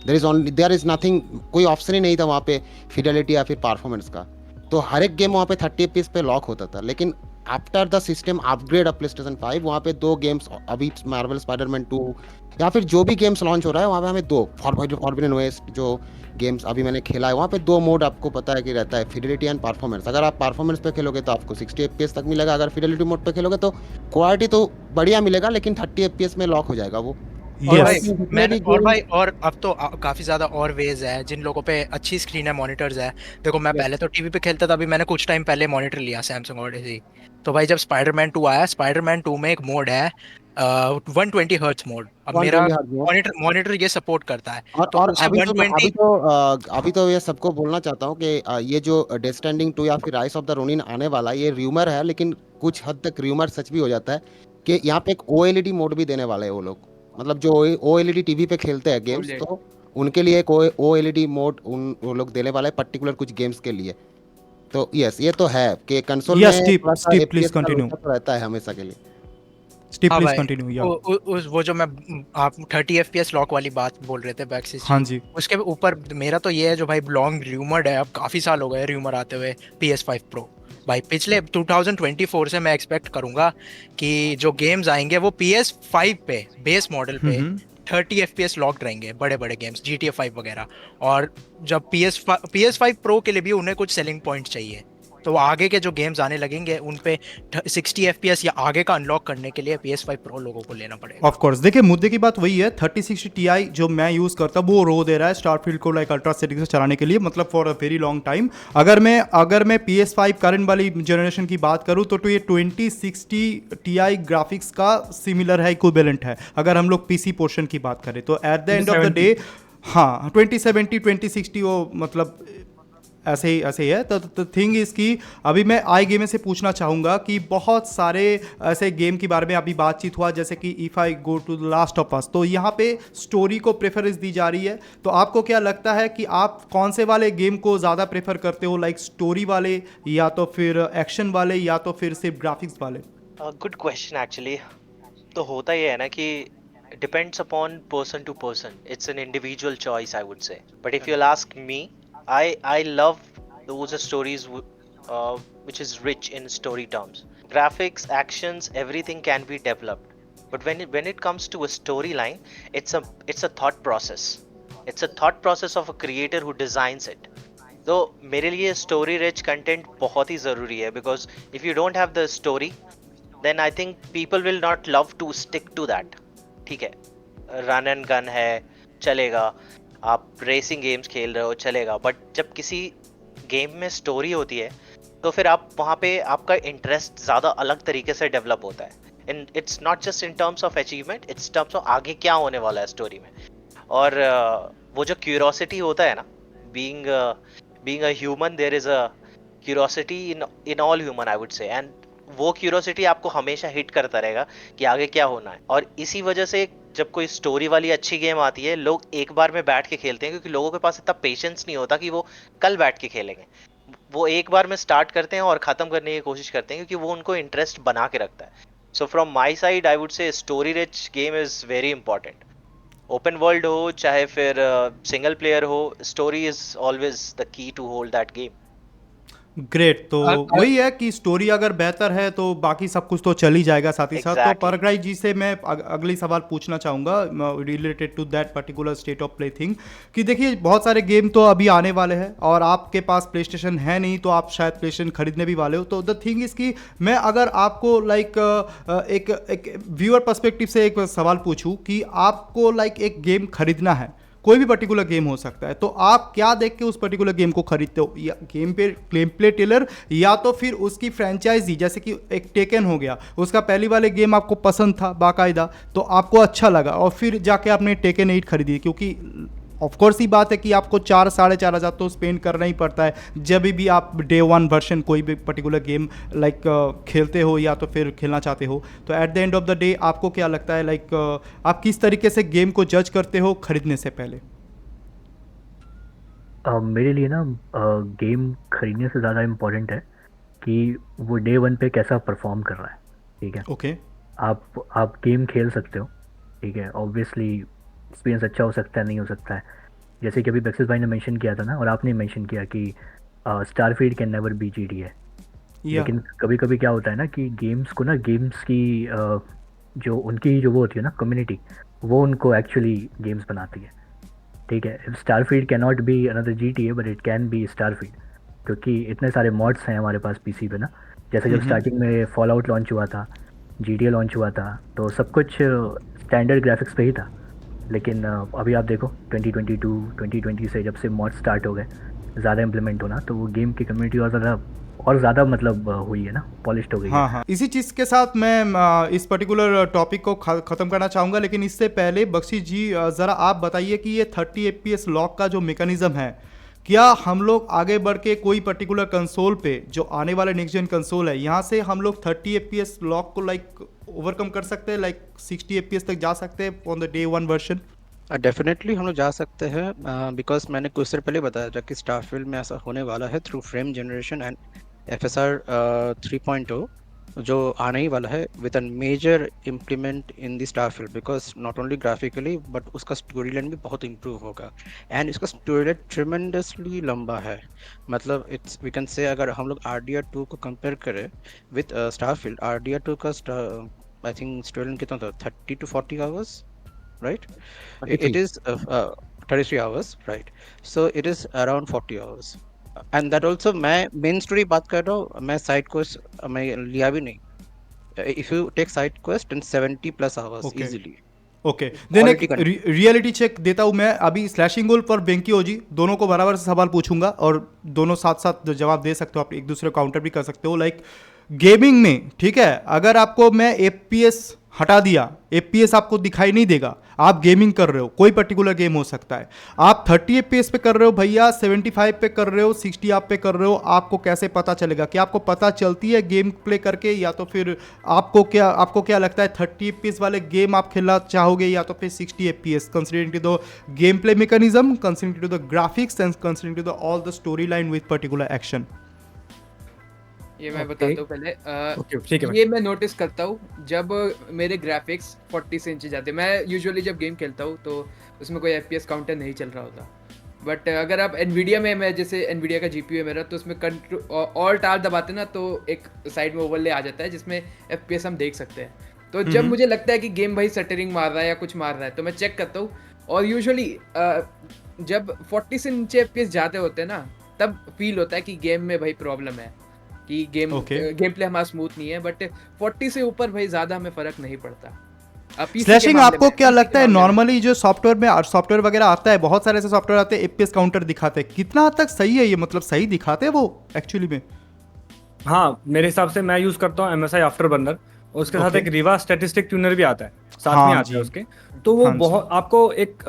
there is nothing, कोई ऑप्शन ही नहीं था वहाँ पे फिडेलिटी या फिर परफॉर्मेंस का। तो हर एक गेम वहाँ पे 30 FPS पे लॉक होता था। लेकिन after the system upgrade of PlayStation 5 वहाँ पे 2 गेम्स, अभी मार्वल स्पाइडरमैन 2 या फिर जो भी गेम्स लॉन्च हो रहा है वहाँ पे हमें 2 फॉरबिडन वेस्ट जो गेम्स अभी मैंने खेला है, वहाँ पे 2 मोड आपको पता है कि रहता है, फिडेलिटी एंड परफॉर्मेंस। अगर आप परफॉर्मेंस पे खेलोगे तो आपको 60 FPS तक मिलेगा, अगर फिडेलिटी मोड पे खेलोगे तो क्वालिटी तो बढ़िया मिलेगा लेकिन 30 FPS में लॉक हो जाएगा वो। और अब तो काफी ज्यादा और वेज है जिन लोगों पे अच्छी स्क्रीन है, मॉनिटर्स है। देखो मैं पहले तो टीवी पे खेलता था, अभी मैंने कुछ टाइम पहले मॉनिटर लिया सैमसंग ओडिसी। तो भाई जब स्पाइडरमैन 2 आया, स्पाइडरमैन 2 में एक मोड है 120 हर्ट्ज मोड। अब मेरा मॉनिटर ये सपोर्ट करता है। और अभी तो ये सबको बोलना चाहता हूँ कि ये जो डेथ स्ट्रैंडिंग 2 या फिर राइज ऑफ द रोनिन आने वाला है, ये र्यूमर है, लेकिन कुछ हद तक र्यूमर सच भी हो जाता है कि यहाँ पे एक OLED मोड भी देने वाले हैं वो लोग। मतलब जो OLED टीवी पे खेलते हैं गेम्स, तो उनके लिए एक OLED मोड वो लोग देने वाला है पर्टिकुलर कुछ गेम्स के लिए। तो यस ये तो है कि कंसोल Yes, में Steve, थोड़ा सा Steve, please FPS का continue. रोका तो रहता है हमेशा के लिए। स्टीव हाँ प्लीज भाई, कंटिन्यू या वो जो मैं आप 30 FPS लॉक वाली बात बोल रहे थे बैक्सिस हाँ जी, जी उसके ऊपर मेरा तो ये है जो भाई लॉन्ग रूमर्ड है, अब काफी साल हो गए रूमर आते हुए PS5 Pro। भाई पिछले 2024 से मैं एक्सपेक्ट करूंगा कि जो गेम्स आएंगे वो PS5 पे बेस मॉडल पे 30 FPS लॉक्ड रहेंगे, बड़े बड़े गेम्स GTA 5 वगैरह। और जब PS5 Pro के लिए भी उन्हें कुछ सेलिंग पॉइंट चाहिए, तो आगे के जो गेम्स आने लगेंगे उन पे 60 FPS या आगे का अनलॉक करने के लिए PS5 Pro लोगों को लेना पड़ेगा। ऑफ कोर्स देखिए मुद्दे की बात वही है 3060 Ti जो मैं यूज़ करता हूँ वो रो दे रहा है स्टारफील्ड को लाइक अल्ट्रा सेटिंग से चलाने के लिए, मतलब for a very long time. अगर मैं PS5 करंट वाली जनरेशन की बात करूँ तो ये 2060 Ti ग्राफिक्स का सिमिलर है, इक्विवेलेंट है अगर हम लोग PC पोर्शन की बात करें तो at the end of the day हाँ 2070 2060 वो मतलब ऐसे ही है। तो थिंग इसकी अभी मैं आई गेम से पूछना चाहूँगा कि बहुत सारे ऐसे गेम के बारे में अभी बातचीत हुआ जैसे कि if I go to the last of Us, तो यहाँ पे स्टोरी को प्रेफरेंस दी जा रही है। तो आपको क्या लगता है कि आप कौन से वाले गेम को ज़्यादा प्रेफर करते हो, लाइक स्टोरी वाले या तो फिर एक्शन वाले या तो फिर सिर्फ ग्राफिक्स वाले? Good question actually. तो होता ये है ना कि depends upon person to person, it's an individual choice I would say, but if you'll ask me, I love those stories which is rich in story terms. Graphics, actions, everything can be developed, but when it comes to a storyline, it's a thought process. It's a thought process of a creator who designs it. तो मेरे लिए story rich content बहुत ही ज़रूरी है, because if you don't have the story, then I think people will not love to stick to that. ठीक है, run and gun है चलेगा, आप रेसिंग गेम्स खेल रहे हो चलेगा, बट जब किसी गेम में स्टोरी होती है तो फिर आप वहाँ पे आपका इंटरेस्ट ज़्यादा अलग तरीके से डेवलप होता है। In its not just in terms of achievement, it's terms of आगे क्या होने वाला है स्टोरी में। और वो जो क्यूरोसिटी होता है ना, being a human, there is a curiosity in all human I would say, and वो क्यूरोसिटी आपको हमेशा हिट करता रहेगा कि आगे क्या होना है। और इसी वजह से जब कोई स्टोरी वाली अच्छी गेम आती है, लोग एक बार में बैठ के खेलते हैं, क्योंकि लोगों के पास इतना पेशेंस नहीं होता कि वो कल बैठ के खेलेंगे। वो एक बार में स्टार्ट करते हैं और ख़त्म करने की कोशिश करते हैं, क्योंकि वो उनको इंटरेस्ट बना के रखता है। So from my side I would say story rich game is very important. Open world हो चाहे फिर सिंगल प्लेयर हो, story is always the key to hold that game. Great. तो वही है कि स्टोरी अगर बेहतर है तो बाकी सब कुछ तो चल ही जाएगा साथ ही साथ। तो परग्राई जी से मैं अगली सवाल पूछना चाहूँगा related to that particular state of play thing कि देखिए बहुत सारे गेम तो अभी आने वाले हैं और आपके पास प्ले स्टेशन है नहीं, तो आप शायद प्ले स्टेशन खरीदने भी वाले हो। तो द थिंग इज़ कि मैं अगर आपको लाइक एक व्यूअर पर्सपेक्टिव से एक सवाल पूछूँ कि आपको लाइक एक गेम खरीदना है, कोई भी पर्टिकुलर गेम हो सकता है, तो आप क्या देख के उस पर्टिकुलर गेम को खरीदते हो? या गेम प्ले टेलर या तो फिर उसकी फ्रेंचाइजी, जैसे कि एक टेकन हो गया, उसका पहली वाले गेम आपको पसंद था बाकायदा, तो आपको अच्छा लगा और फिर जाके आपने टेकन 8 खरीदी, क्योंकि ऑफ कोर्स ही बात है कि आपको 4-4.5 हज़ार तो स्पेंड करना ही पड़ता है जब भी आप डे 1 वर्जन कोई भी पर्टिकुलर गेम लाइक खेलते हो या तो फिर खेलना चाहते हो। तो at the end of the day आपको क्या लगता है लाइक आप किस तरीके से गेम को जज करते हो खरीदने से पहले? मेरे लिए ना गेम खरीदने से ज़्यादा इम्पोर्टेंट है कि वो डे 1 पे कैसा परफॉर्म कर रहा है। ठीक है, ओके आप गेम खेल सकते हो, ठीक है, ऑब्वियसली एक्सपीरियंस अच्छा हो सकता है, नहीं हो सकता है। जैसे कि अभी बैक्सिस भाई ने मेंशन किया था ना, और आपने मेंशन किया कि Starfield can never B GTA, लेकिन कभी कभी क्या होता है ना कि गेम्स को ना गेम्स की जो उनकी जो वो होती है ना कम्युनिटी, वो उनको एक्चुअली गेम्स बनाती है। ठीक है, Starfield can not be another GTA but it can be Starfield, क्योंकि इतने सारे मॉड्स हैं हमारे पास PC पे ना। जैसे जब स्टार्टिंग में फॉल आउट लॉन्च हुआ था, GTA लॉन्च हुआ था, तो सब कुछ स्टैंडर्ड ग्राफिक्स पे ही था। लेकिन अभी आप देखो 2022 2020 से जब से मॉड स्टार्ट हो गए ज़्यादा इम्प्लीमेंट होना, तो वो गेम की कम्युनिटी और ज़्यादा मतलब हुई है ना, पॉलिश्ड हो गई है। हाँ, इसी चीज़ के साथ मैं इस पर्टिकुलर टॉपिक को ख़त्म करना चाहूँगा, लेकिन इससे पहले बख्शी जी ज़रा आप बताइए कि ये 30 FPS लॉक का जो मेकनिज़म है, क्या हम लोग आगे बढ़ के कोई पर्टिकुलर कंसोल पे जो आने वाला नेक्स्ट जेन कंसोल है, यहाँ से हम लोग 30 FPS लॉक को लाइक ओवरकम कर सकते हैं, लाइक 60 FPS तक जा सकते हैं on the day 1 version? Definitely हम लोग जा सकते हैं बिकॉज मैंने कुछ देर पहले बताया था कि स्टारफील्ड में ऐसा होने वाला है through frame generation and FSR 3.0 जो आने ही वाला है with an major implement in the Starfield because not only graphically but उसका स्टोरी लाइन भी बहुत इम्प्रूव होगा एंड इसका स्टोरी लाइन ट्रिमेंडसली लंबा है मतलब इट्स वी कैन से अगर हम लोग RDR2 को कंपेयर करें विद स्टारफील्ड RDR2 का आई थिंक स्टोरी लाइन कितना था 30 to 40 hours right? It is 33 hours, right? So it is around 40 hours. And that also मैं main story बात कर रहा हूँ मैं side quest मैं लिया भी नहीं. If you take side quest then 70 plus hours Okay. easily. Okay then एक Quality रियलिटी चेक देता हूँ मैं अभी स्लैशिंग गोल पर बेंकी ओजी दोनों को बराबर से सवाल पूछूंगा और दोनों साथ साथ जवाब दे सकते हो आप एक दूसरे को काउंटर भी कर सकते हो लाइक गेमिंग में ठीक है अगर आपको मैं FPS हटा दिया FPS आपको दिखाई नहीं देगा आप गेमिंग कर रहे हो कोई पर्टिकुलर गेम हो सकता है आप 30 FPS पे कर रहे हो भैया 75 पे कर रहे हो 60 आप पे कर रहे हो आपको कैसे पता चलेगा कि आपको पता चलती है गेम प्ले करके या तो फिर आपको क्या लगता है 30 FPS वाले गेम आप खेलना चाहोगे या तो फिर 60 FPS considering to the game play mechanism considering to the graphics and considering to the all the story line with particular action ये मैं Okay. बताता हूँ पहले ओके ठीक है भाई। ये मैं नोटिस करता हूँ जब मेरे ग्राफिक्स 40 से नीचे जाते हैं मैं यूजुअली जब गेम खेलता हूँ तो उसमें कोई FPS काउंटर नहीं चल रहा होता बट अगर आप एनवीडिया में मैं जैसे एनवीडिया का GPU है मेरा तो उसमें ऑल्ट आर दबाते ना तो एक साइड में ओवरले आ जाता है जिसमें FPS हम देख सकते हैं तो जब मुझे लगता है कि गेम भाई सटरिंग मार रहा है या कुछ मार रहा है तो मैं चेक करता हूँ और यूजुअली जब 40 से नीचे FPS जाते होते हैं ना तब फील होता है कि गेम में भाई प्रॉब्लम है कि गेम प्ले हमारा स्मूथ नहीं है बट 40 से ऊपर भाई ज्यादा हमें फर्क नहीं पड़ता स्लैशिंग आपको क्या लगता है नॉर्मली जो सॉफ्टवेयर वगैरह आता है बहुत सारे ऐसे सॉफ्टवेयर आते हैं FPS काउंटर दिखाते हैं कितना हद तक सही है ये मतलब सही दिखाते हैं वो एक्चुअली में हाँ मेरे हिसाब से मैं यूज करता हूँ MSI आफ्टरबर्नर उसके साथ एक रिवा स्टैटिस्टिक ट्यूनर भी आता है साथ में आता है उसके तो वो बहुत आपको एक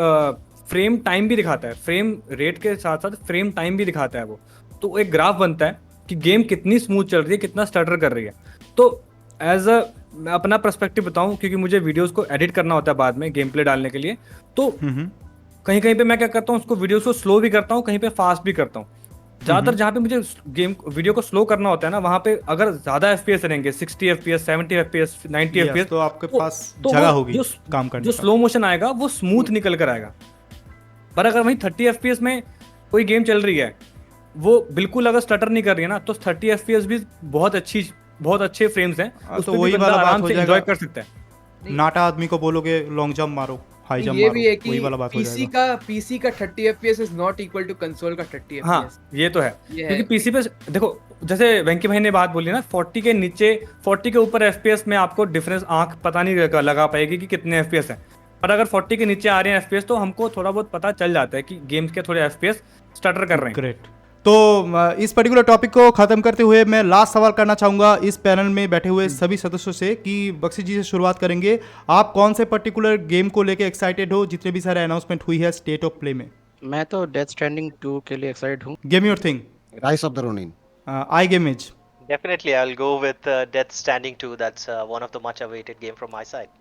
फ्रेम टाइम भी दिखाता है फ्रेम रेट के साथ साथ फ्रेम टाइम भी दिखाता है वो तो एक ग्राफ बनता है कि गेम कितनी स्मूथ चल रही है कितना स्टटर कर रही है तो एज अ मैं अपना पर्सपेक्टिव बताऊं क्योंकि मुझे वीडियोस को एडिट करना होता है बाद में गेम प्ले डालने के लिए तो कहीं कहीं पे मैं क्या करता हूँ उसको वीडियोस को स्लो भी करता हूँ कहीं पे फास्ट भी करता हूँ ज़्यादातर जहाँ पे मुझे वीडियो को स्लो करना होता है ना वहाँ पे अगर ज़्यादा FPS रहेंगे 60 FPS 70 FPS 90 FPS तो आपके पास जगह होगी काम करने जो स्लो मोशन आएगा वो स्मूथ निकल कर आएगा पर अगर वहीं 30 FPS में कोई गेम चल रही है वो बिल्कुल अगर स्टटर नहीं कर रही है ना तो 30 FPS भी बहुत अच्छे फ्रेम्स हैं उस तो पे वही भी बंदा वाला बात आराम हो से जाएगा एंजॉय कर सकता है नाटा आदमी को बोलोगे लॉन्ग जंप मारो हाई जंप ये मारो भी है कि वही वाला बात हो PC जाएगा का 30 FPS is not equal to console का 30 FPS हाँ ये तो है ये क्योंकि है। पीसी पे देखो जैसे वेंकी भाई ने बात बोली ना 40 के नीचे 40 के ऊपर FPS में आपको डिफरेंस आंख पता नहीं लगा पाएगी कि कितने FPS हैं पर अगर 40 के नीचे आ रहे हैं FPS तो हमको थोड़ा बहुत पता चल जाता है कि गेम्स के थोड़े FPS स्टटर कर रहे हैं ग्रेट तो इस पर्टिकुलर टॉपिक को खत्म करते हुए मैं लास्ट सवाल करना चाहूंगा इस पैनल में बैठे हुए सभी सदस्यों से कि बख्शी जी से शुरुआत करेंगे आप कौन से पर्टिकुलर गेम को लेके एक्साइटेड हो जितने भी सारे अनाउंसमेंट हुई है स्टेट ऑफ प्ले में मैं तो डेथ स्ट्रैंडिंग 2 के लिए एक्साइटेड हूँ game your thing rise of the Ronin I game is Definitely, I'll go with Death Standing 2. That's one of the much awaited game from my side.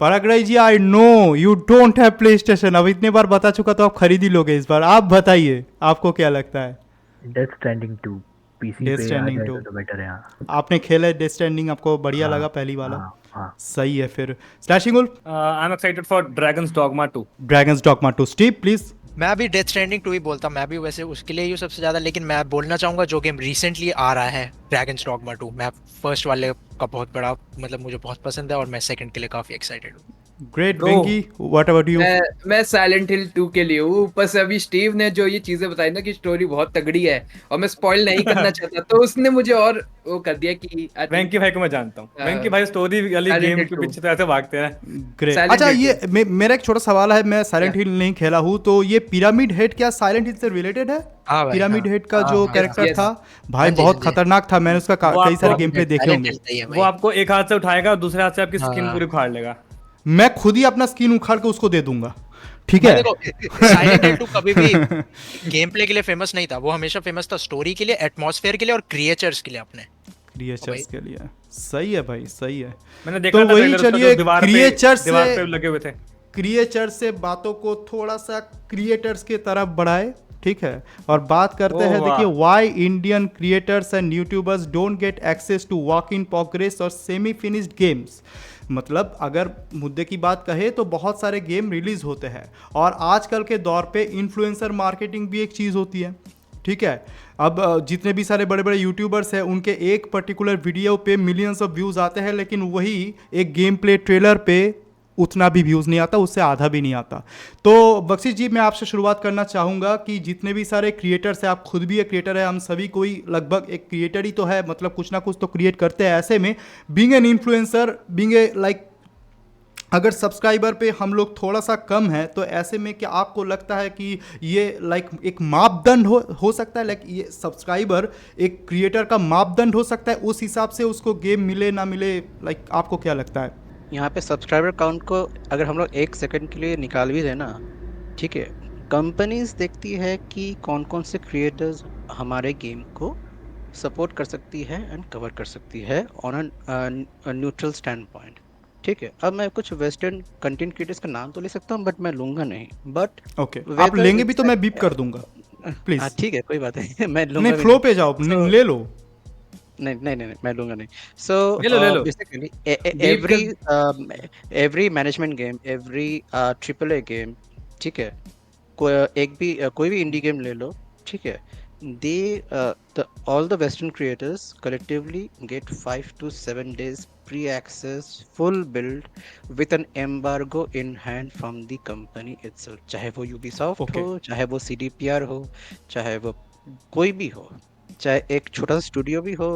परागराई ji I know you don't have PlayStation अब इतने बार बता चुका तो आप खरीद ही लोगे इस बार आप बताइए आपको क्या लगता है डेथ स्ट्रैंडिंग 2 पीसी Death पे आ Stranding जाएगा 2 तो बेटर है हाँ आपने खेला है डेथ स्टैंडिंग आपको बढ़िया हाँ, लगा पहली वाला हाँ सही है फिर Slashing Wolf I am excited for Dragon's Dogma 2 Dragon's Dogma 2 Steve please मैं अभी डेथ स्ट्रैंडिंग 2 ही बोलता मैं भी वैसे उसके लिए ही सबसे ज्यादा लेकिन मैं बोलना चाहूंगा जो गेम रिसेंटली आ रहा है ड्रैगन्स डॉगमा 2 मैं फर्स्ट वाले का बहुत बड़ा मतलब मुझे बहुत पसंद है और मैं सेकंड के लिए काफी एक्साइटेड हूँ great Venky what about you मैं साइलेंट हिल 2 के लिए हूँ ऊपर से अभी स्टीव ने जो ये चीजें बताई ना कि स्टोरी बहुत तगड़ी है और मैं स्पॉइल नहीं करना चाहता तो उसने मुझे और वो कर दिया कि वेंकी भाई को मैं जानता हूँ वेंकी भाई स्टोरी वाली गेम के पीछे तो ऐसे भागते हैं ग्रेट Silent अच्छा Hill ये मेरा एक छोटा सवाल है मैं साइलेंट हिल नहीं खेला हूँ तो ये पिरामिड हेड क्या साइलेंट हिल से रिलेटेड है हाँ भाई, पिरामिड हाँ। हेड का जो कैरेक्टर yes. था भाई हाँ जी, बहुत हाँ जी। खतरनाक था मैंने उसका वो कई सारे आपको गेम प्ले देखे होंगे वो आपको एक हाथ से उठाएगा दूसरे हाथ से आपकी स्किन हाँ। पूरी उखाड़ लेगा मैं खुद ही अपना स्किन उखाड़ के उसको दे दूंगा ठीक है साइलेंट हिल 2 कभी भी गेम प्ले के लिए फेमस नहीं था वो हमेशा फेमस था स्टोरी के लिए एटमॉस्फेयर के लिए और क्रिएचर्स के लिए अपने क्रिएचर्स के लिए सही है भाई सही है मैंने देखा तो था वही ट्रेलर उसका, चलिए जो दीवार क्रिएचर्स पे लगे हुए थे क्रिएचर से बातों को थोड़ा सा क्रिएटर्स की तरफ बढ़ाए, ठीक है, और बात करते हैं, देखिए, why Indian creators and YouTubers don't get access to work in progress और सेमी फिनिश्ड गेम्स। मतलब अगर मुद्दे की बात कहे तो बहुत सारे गेम रिलीज होते हैं और आजकल के दौर पे इन्फ्लुएंसर मार्केटिंग भी एक चीज़ होती है, ठीक है। अब जितने भी सारे बड़े बड़े यूट्यूबर्स हैं उनके एक पर्टिकुलर वीडियो पे मिलियंस ऑफ व्यूज़ आते हैं, लेकिन वही एक गेम प्ले ट्रेलर पे उतना भी व्यूज़ नहीं आता, उससे आधा भी नहीं आता। तो बख्शिश जी, मैं आपसे शुरुआत करना चाहूँगा कि जितने भी सारे क्रिएटर्स हैं, आप खुद भी एक क्रिएटर है, हम सभी कोई लगभग एक क्रिएटर ही तो है, मतलब कुछ ना कुछ तो क्रिएट करते हैं। ऐसे में being an influencer, being a like, अगर सब्सक्राइबर पे हम लोग थोड़ा सा कम है, तो ऐसे में क्या आपको लगता है कि ये लाइक एक मापदंड हो सकता है, लाइक ये सब्सक्राइबर एक क्रिएटर का मापदंड हो सकता है, उस हिसाब से उसको गेम मिले ना मिले, लाइक आपको क्या लगता है? यहाँ पे सब्सक्राइबर काउंट को अगर हम लोग 1 सेकंड के लिए निकाल भी देना, ठीक है, कंपनीज देखती है कि कौन कौन से क्रिएटर्स हमारे गेम को सपोर्ट कर सकती है एंड कवर कर सकती है on a neutral stand point, ठीक है। अब मैं कुछ वेस्टर्न कंटेंट क्रिएटर्स का नाम तो ले सकता हूँ, बट मैं लूंगा नहीं। बट ओके, आप लेंगे भी तो मैं बीप कर दूंगा, प्लीज। हाँ ठीक है, कोई बात नहीं, मैं लूंगा नहीं, फ्लो पे जाओ, ले लो। नहीं, मैं लूंगा नहीं। सो ले लो। Basically every management game, every AAA game, ठीक है, कोई भी इंडी गेम ले लो, ठीक है, all the Western creators collectively get 5 to 7 days pre-access full build with an embargo in hand from the company itself, चाहे वो Ubisoft हो, चाहे वो CDPR हो, चाहे वो कोई भी हो, चाहे एक छोटा सा स्टूडियो भी हो,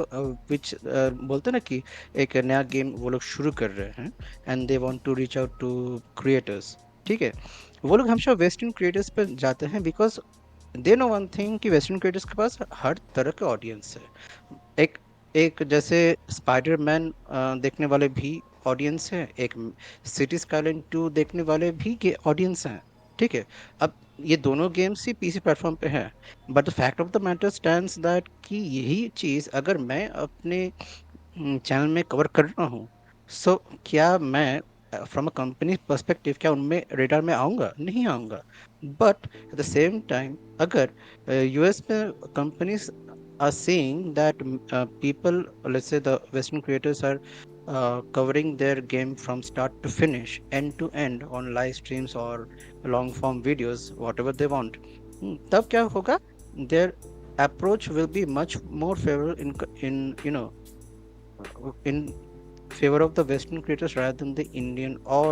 विच बोलते ना कि एक नया गेम वो लोग शुरू कर रहे हैं and they want to reach out to creators, ठीक है, वो लोग हमेशा वेस्टर्न क्रिएटर्स पर जाते हैं because they know one thing कि वेस्टर्न क्रिएटर्स के पास हर तरह के ऑडियंस है। एक जैसे स्पाइडरमैन देखने वाले भी ऑडियंस है, एक सिटी स्काईलाइन 2 देखने वाले भी के ऑडियंस हैं, ठीक है। अब ये दोनों गेम्स ही पीसी प्लेटफॉर्म पे हैं, but the fact of the matter stands that कि यही चीज़ अगर मैं अपने चैनल में कवर कर रहा हूँ, सो क्या मैं फ्रॉम अ कंपनी पर्सपेक्टिव क्या उनमें रेडार में आऊँगा? नहीं आऊँगा। But at the same time अगर यूएस में companies are seeing that people, let's say the Western creators are covering their game from start to finish, end to end on live streams or long form videos, whatever they want, तब क्या होगा? Their approach will be much more favorable in favor of the Western creators rather than the Indian or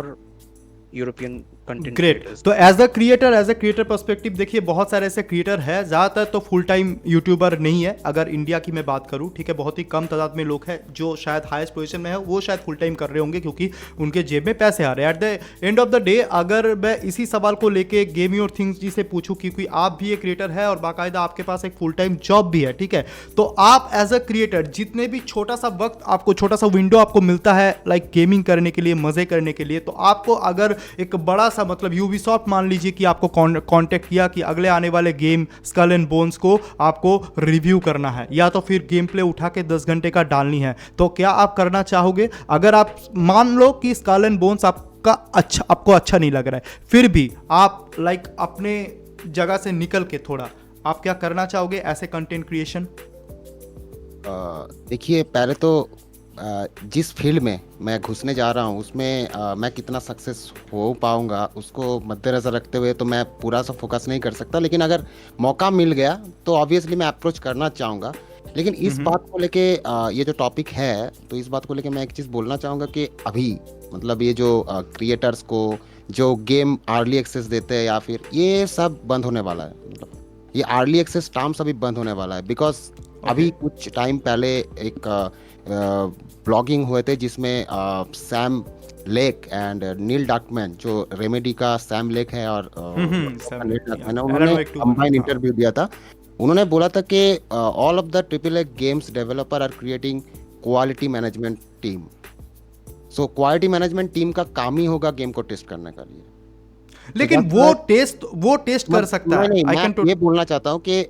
European content creators. तो as a creator perspective देखिए, बहुत सारे ऐसे creator हैं, ज़्यादातर तो फुल टाइम यूट्यूबर नहीं है। अगर इंडिया की मैं बात करूं, ठीक है, बहुत ही कम तादाद में लोग हैं जो शायद हाईएस्ट पोजीशन में है, वो शायद फुल टाइम कर रहे होंगे क्योंकि उनके जेब में पैसे आ रहे हैं। At the end of the day अगर मैं इसी सवाल को लेके गेमिंग और थिंग्स जी से पूछूं, क्योंकि आप भी एक क्रिएटर है और बाकायदा आपके पास एक फुल टाइम जॉब भी है, ठीक है, तो आप एज अ क्रिएटर जितने भी छोटा सा वक्त आपको, छोटा सा विंडो आपको मिलता है लाइक गेमिंग करने के लिए, मजे करने के लिए, तो आपको अगर एक बड़ा सा मतलब यूबीसॉफ्ट मान लीजिए कि आपको कांटेक्ट किया कि अगले आने वाले गेम स्कल एंड बोन्स को आपको रिव्यू करना है या तो फिर गेम प्ले उठा के 10 घंटे का डालनी है, तो क्या आप करना चाहोगे? अगर आप मान लो कि स्कल एंड बोन्स आपको अच्छा नहीं लग रहा है, फिर भी आप लाइक अपने जगह से निकल के थोड़ा आप क्या करना चाहोगे ऐसे कंटेंट क्रिएशन? देखिए, पहले तो जिस फील्ड में मैं घुसने जा रहा हूँ उसमें मैं कितना सक्सेस हो पाऊँगा उसको मद्देनज़र रखते हुए तो मैं पूरा सा फोकस नहीं कर सकता, लेकिन अगर मौका मिल गया तो ऑब्वियसली मैं अप्रोच करना चाहूँगा। लेकिन इस बात को लेके ये जो टॉपिक है, तो इस बात को लेके मैं एक चीज़ बोलना चाहूँगा कि अभी मतलब ये जो क्रिएटर्स को जो गेम अर्ली एक्सेस देते हैं या फिर ये सब बंद होने वाला है, मतलब ये अर्ली एक्सेस टर्म्स अभी बंद होने वाला है। बिकॉज अभी कुछ टाइम पहले एक ब्लॉगिंग हुए थे जिसमें सैम लेक एंड नील डार्कमैन, जो रेमेडी का सैम लेक है और उन्होंने कंबाइन इंटरव्यू दिया था। उन्होंने बोला था कि all of the AAA games developer are creating quality management team. So quality management team का काम ही होगा गेम को टेस्ट करने का लिए, लेकिन वो टेस्ट कर सकता है। मैं ये बोलना चाहता हूँ कि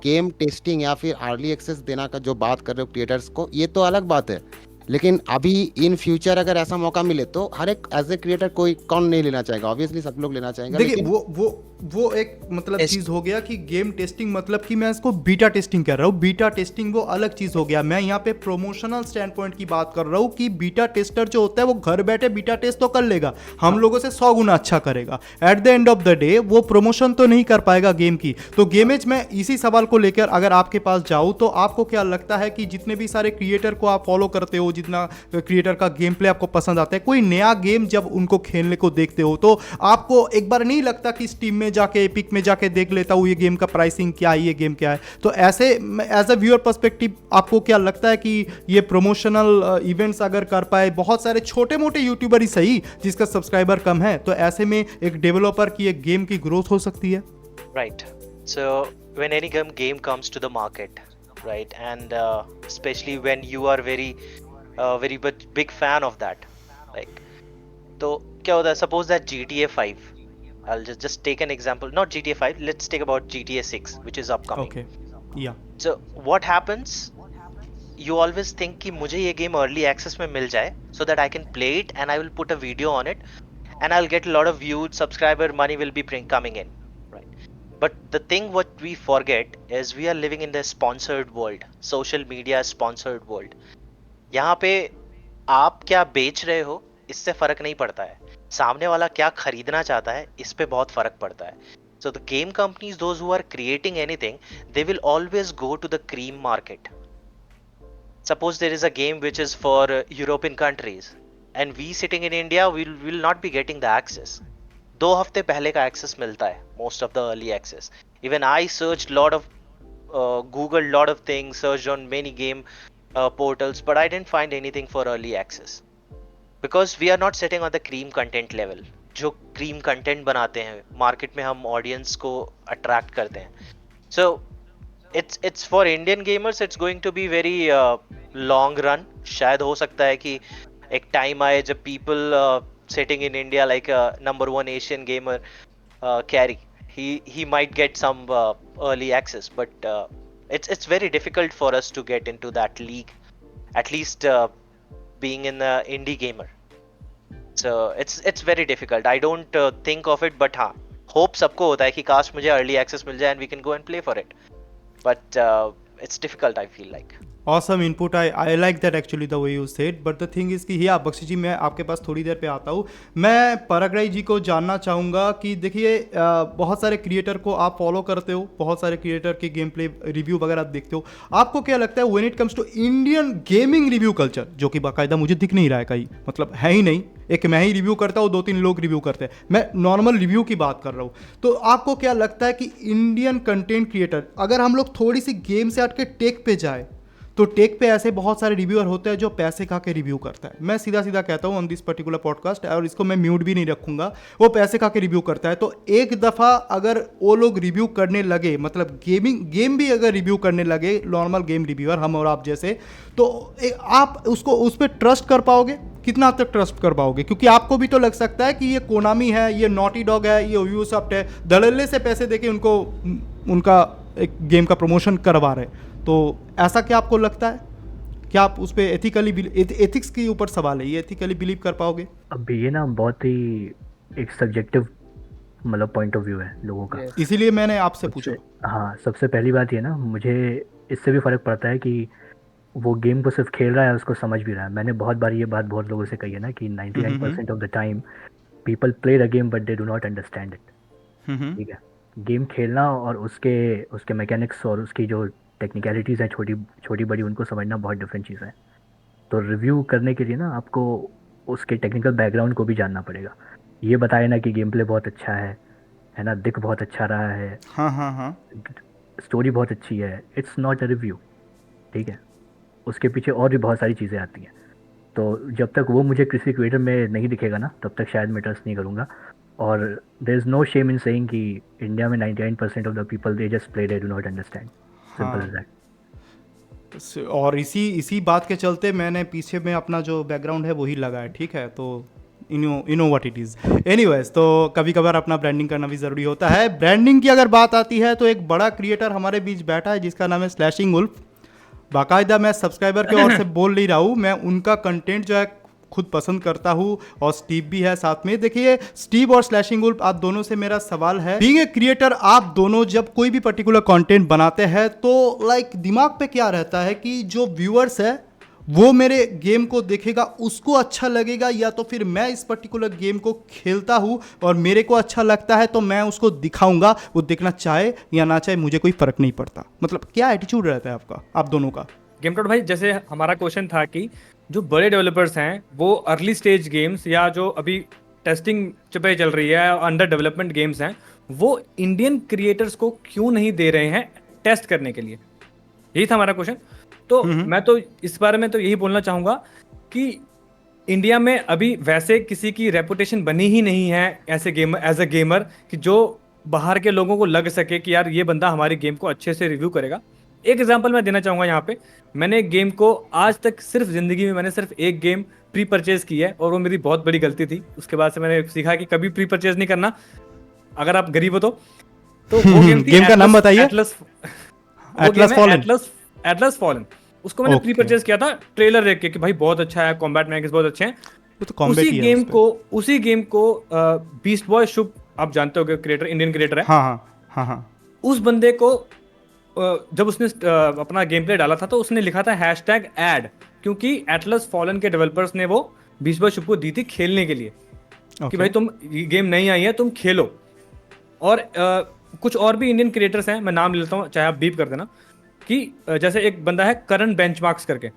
गेम टेस्टिंग या फिर अर्ली एक्सेस देना का जो बात कर रहे हो क्रिएटर्स को, ये तो अलग बात है। लेकिन अभी इन फ्यूचर अगर ऐसा मौका मिले तो हर एक एज ए क्रिएटर कोई कौन नहीं लेना चाहेगा, ऑब्वियसली सब लोग लेना चाहेंगे। देखिए लेकिन वो एक मतलब चीज हो गया कि गेम टेस्टिंग, मतलब कि मैं इसको बीटा टेस्टिंग कर रहा हूँ। बीटा टेस्टिंग वो अलग चीज हो गया। मैं यहाँ पे प्रोमोशनल स्टैंड पॉइंट की बात कर रहा हूँ कि बीटा टेस्टर जो होता है वो घर बैठे बीटा टेस्ट तो कर लेगा, हम लोगों से 100 गुना अच्छा करेगा। At the end of the day वो प्रमोशन तो नहीं कर पाएगा गेम की। तो गेमेज में इसी सवाल को लेकर अगर आपके पास जाऊँ तो आपको क्या लगता है कि जितने भी सारे क्रिएटर को आप फॉलो करते हो, जितना क्रिएटर का गेम प्ले आपको पसंद आता है, कोई नया गेम जब उनको खेलने को देखते हो तो आपको एक बार नहीं लगता कि स्टीम में जाके, एपिक में जाके देख लेता हूँ ये गेम का प्राइसिंग क्या है, ये गेम क्या है? तो ऐसे एज अ व्यूअर पर्सपेक्टिव आपको क्या लगता है कि ये प्रमोशनल इवेंट्स अगर कर पाए, बहुत सारे छोटे मोटे यूट्यूबर ही सही जिसका सब्सक्राइबर कम है, तो ऐसे में एक डेवलपर की एक गेम की ग्रोथ हो सकती है? Right. So when any game comes to the market, right, and especially when you are very big fan of that, like, तो क्या होता है? Suppose that GTA 5, I'll just take an example. Not GTA 5. Let's take about GTA 6, which is upcoming. Okay. Yeah. So what happens? You always think कि मुझे ये game early access में मिल जाए, so that I can play it and I will put a video on it, and I'll get a lot of views, subscriber, money will be coming in, right? But the thing what we forget is we are living in the sponsored world, social media sponsored world. यहाँ पे आप क्या बेच रहे हो इससे फर्क नहीं पड़ता है, सामने वाला क्या खरीदना चाहता है इस पे बहुत फर्क पड़ता है. So the game companies, those who are creating anything, they will always go to the cream market. Suppose there is a game which is for European countries, and we sitting in India will not be getting the access. 2 हफ्ते पहले का access मिलता है, most of the early access. Even I searched lot of Googled lot of things, searched on many game portals, but I didn't find anything for early access. Because we are not sitting on the cream content level. जो cream content बनाते हैं market में, हम audience को attract करते हैं. So it's for Indian gamers, it's going to be very long run. शायद हो सकता है कि एक time आए जब people sitting in India like number 1 Asian gamer Carry, he might get some early access, but it's very difficult for us to get into that league, at least being in the indie gamer. So it's very difficult. I don't think of it, but हाँ, hope सबको होता है कि काश मुझे early access मिल जाए and we can go and play for it. But it's difficult, I feel like. Awesome input. I like that actually the way you said. But the thing is कि yeah, Bakshi जी, मैं आपके पास थोड़ी देर पे आता हूँ. मैं परागराई जी को जानना चाहूँगा कि देखिए बहुत सारे क्रिएटर को आप फॉलो करते हो, बहुत सारे क्रिएटर के गेम प्ले रिव्यू वगैरह आप देखते हो. आपको क्या लगता है when it comes to Indian gaming review culture, जो कि बाकायदा मुझे दिख नहीं रहा है कहीं, मतलब है ही नहीं, एक मैं ही रिव्यू करता हूँ, 2-3 लोग रिव्यू करते हैं, मैं नॉर्मल रिव्यू की बात कर रहा हूँ. तो आपको क्या लगता है कि इंडियन कंटेंट क्रिएटर, अगर हम लोग थोड़ी सी गेम से हट के टेक पे जाए, तो टेक पे ऐसे बहुत सारे रिव्यूअर होते हैं जो पैसे खा के रिव्यू करता है. मैं सीधा सीधा कहता हूँ ऑन दिस पर्टिकुलर पॉडकास्ट, और इसको मैं म्यूट भी नहीं रखूँगा, वो पैसे खा के रिव्यू करता है. तो एक दफ़ा अगर वो लोग रिव्यू करने लगे, मतलब गेम भी अगर रिव्यू करने लगे, नॉर्मल गेम रिव्यूअर हम और आप जैसे, तो आप उसको उस पर ट्रस्ट कर पाओगे? कितना तक ट्रस्ट कर पाओगे? क्योंकि आपको भी तो लग सकता है कि ये कोनामी है, ये नॉटी डॉग है, ये यूबीसॉफ्ट है, धड़ल्ले से पैसे देके उनको उनका एक गेम का प्रमोशन करवा रहे. तो ऐसा क्या आपको लगता है? क्या आप उस पर एथिक्स के ऊपर सवाल है, ये एथिकली बिलीव कर पाओगे? अब ये ना बहुत ही एक सब्जेक्टिव मतलब पॉइंट ऑफ व्यू है लोगों का, इसीलिए मैंने आपसे पूछा. हाँ, सबसे पहली बात ये ना, मुझे इससे भी फ़र्क पड़ता है कि वो गेम को सिर्फ खेल रहा है, उसको समझ भी रहा है. मैंने बहुत बार ये बात बहुत लोगों से कही है ना कि 99% of the time people play the game but they do not understand it. ठीक है, गेम खेलना और उसके मैकेनिक्स और उसकी जो टेक्निकलिटीज़ हैं छोटी बड़ी, उनको समझना बहुत डिफरेंट चीज़ है. तो रिव्यू करने के लिए ना आपको उसके टेक्निकल बैकग्राउंड को भी जानना पड़ेगा. ये बताए ना कि गेम प्ले बहुत अच्छा है ना, दिख बहुत अच्छा रहा है, हाँ, स्टोरी बहुत अच्छी है, इट्स नॉट अ रिव्यू. ठीक है, उसके पीछे और भी बहुत सारी चीज़ें आती हैं. तो जब तक वो मुझे किसी क्रिएटर में नहीं दिखेगा ना, तब तक शायद मैं ट्रस्ट नहीं करूँगा. और there is no shame in saying कि इंडिया में 99% of the people they just play, they do not understand. Simple as that. और इसी बात के चलते मैंने पीछे में अपना जो बैकग्राउंड है वही लगाया. ठीक है, तो you know what it is. Anyways, तो कभी कभार अपना ब्रांडिंग करना भी ज़रूरी होता है. ब्रांडिंग की अगर बात आती है तो एक बड़ा क्रिएटर हमारे बीच बैठा है जिसका नाम है स्लैशिंग वुल्फ. बाकायदा मैं सब्सक्राइबर के ओर से बोल नहीं रहा हूँ, मैं उनका कंटेंट जो है खुद पसंद करता हूँ, और स्टीव भी है साथ में। देखिए स्टीव और स्लैशिंग वुल्फ, आप दोनों से मेरा सवाल है, बीइंग ए क्रिएटर, आप दोनों जब कोई भी पर्टिकुलर कंटेंट बनाते हैं तो लाइक दिमाग पे क्या रहता है कि जो व्यूअर्स है वो मेरे गेम को देखेगा, उसको अच्छा लगेगा, या तो फिर मैं इस पर्टिकुलर गेम को खेलता हूँ और मेरे को अच्छा लगता है तो मैं उसको दिखाऊंगा, वो देखना चाहे या ना चाहे मुझे कोई फर्क नहीं पड़ता। मतलब क्या एटीट्यूड रहता है आपका, आप दोनों का? गेम टॉट भाई, जैसे हमारा क्वेश्चन था कि जो बड़े डेवलपर्स हैं वो अर्ली स्टेज गेम्स या जो अभी टेस्टिंग पे चल रही है, अंडर डेवलपमेंट गेम्स हैं, वो इंडियन क्रिएटर्स को क्यों नहीं दे रहे हैं टेस्ट करने के लिए? यही था हमारा क्वेश्चन। तो मैं तो इस बारे में तो यही बोलना चाहूँगा कि इंडिया में अभी वैसे किसी की रेपुटेशन बनी ही नहीं है ऐसे गेमर, एज अ गेमर, कि जो बाहर के लोगों को लग सके कि यार ये बंदा हमारी गेम को अच्छे से रिव्यू करेगा। एक एग्जांपल मैं देना चाहूँगा यहाँ पे। मैंने एक गेम को आज तक सिर्फ ज़िंदगी में मैंने सिर्फ एक गेम प्री परचेज की है, और वो मेरी बहुत बड़ी गलती थी। उसके बाद से मैंने सीखा कि कभी प्री परचेज नहीं करना अगर आप गरीब हो तो वो गेम का नाम बताइए। Atlas fallen. उसको मैंने प्री परचेज किया था ट्रेलर देख के कि भाई बहुत अच्छा है, कॉम्बैट मैकेनिक्स बहुत अच्छे हैं। तो उसी गेम को बीस्ट बॉय शुभ, आप जानते हो क्रिएटर, इंडियन क्रिएटर है। हाँ। उस बंदे को जब उसने अपना गेम प्ले डाला था तो उसने लिखा था #ad, क्योंकि एटलस फॉलन के डेवलपर्स ने वो बीस्ट बॉय शुभ को दी थी खेलने के लिए, कि भाई तुम गेम नहीं आई है, तुम खेलो। और कुछ और भी इंडियन क्रिएटर्स हैं, मैं नाम लेता हूँ, चाहे आप बीप कर देना, कि जैसे एक बंदा है करण बेंचमार्क्स करके।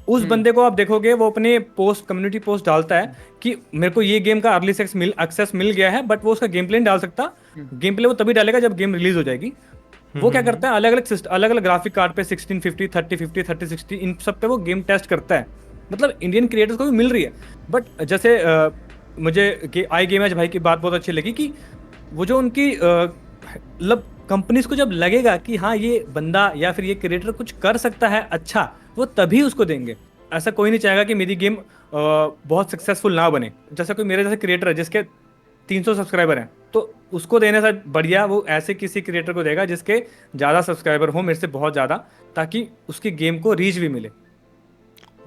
उस बंदे को आप देखोगे वो अपने कम्युनिटी पोस्ट डालता है कि मेरे को ये गेम का अर्ली एक्सेस मिल गया है, बट वो उसका गेम प्ले नहीं डाल सकता। गेम प्ले वो तभी डालेगा जब गेम रिलीज हो जाएगी। वो क्या करता है, अलग अलग ग्राफिक कार्ड पे 1650, 3050, 3060 इन सब पे वो गेम टेस्ट करता है। मतलब इंडियन क्रिएटर्स को भी मिल रही है। बट जैसे मुझे आई गेम एज भाई की बात बहुत अच्छी लगी कि वो जो उनकी मतलब कंपनीज को जब लगेगा कि हाँ ये बंदा या फिर ये क्रिएटर कुछ कर सकता है अच्छा, वो तभी उसको देंगे। ऐसा कोई नहीं चाहेगा कि मेरी गेम बहुत सक्सेसफुल ना बने। जैसे कोई मेरे जैसे क्रिएटर है जिसके 300 सब्सक्राइबर हैं, तो उसको देने से बढ़िया वो ऐसे किसी क्रिएटर को देगा जिसके ज़्यादा सब्सक्राइबर हो, मेरे से बहुत ज़्यादा, ताकि उसकी गेम को रीच भी मिले।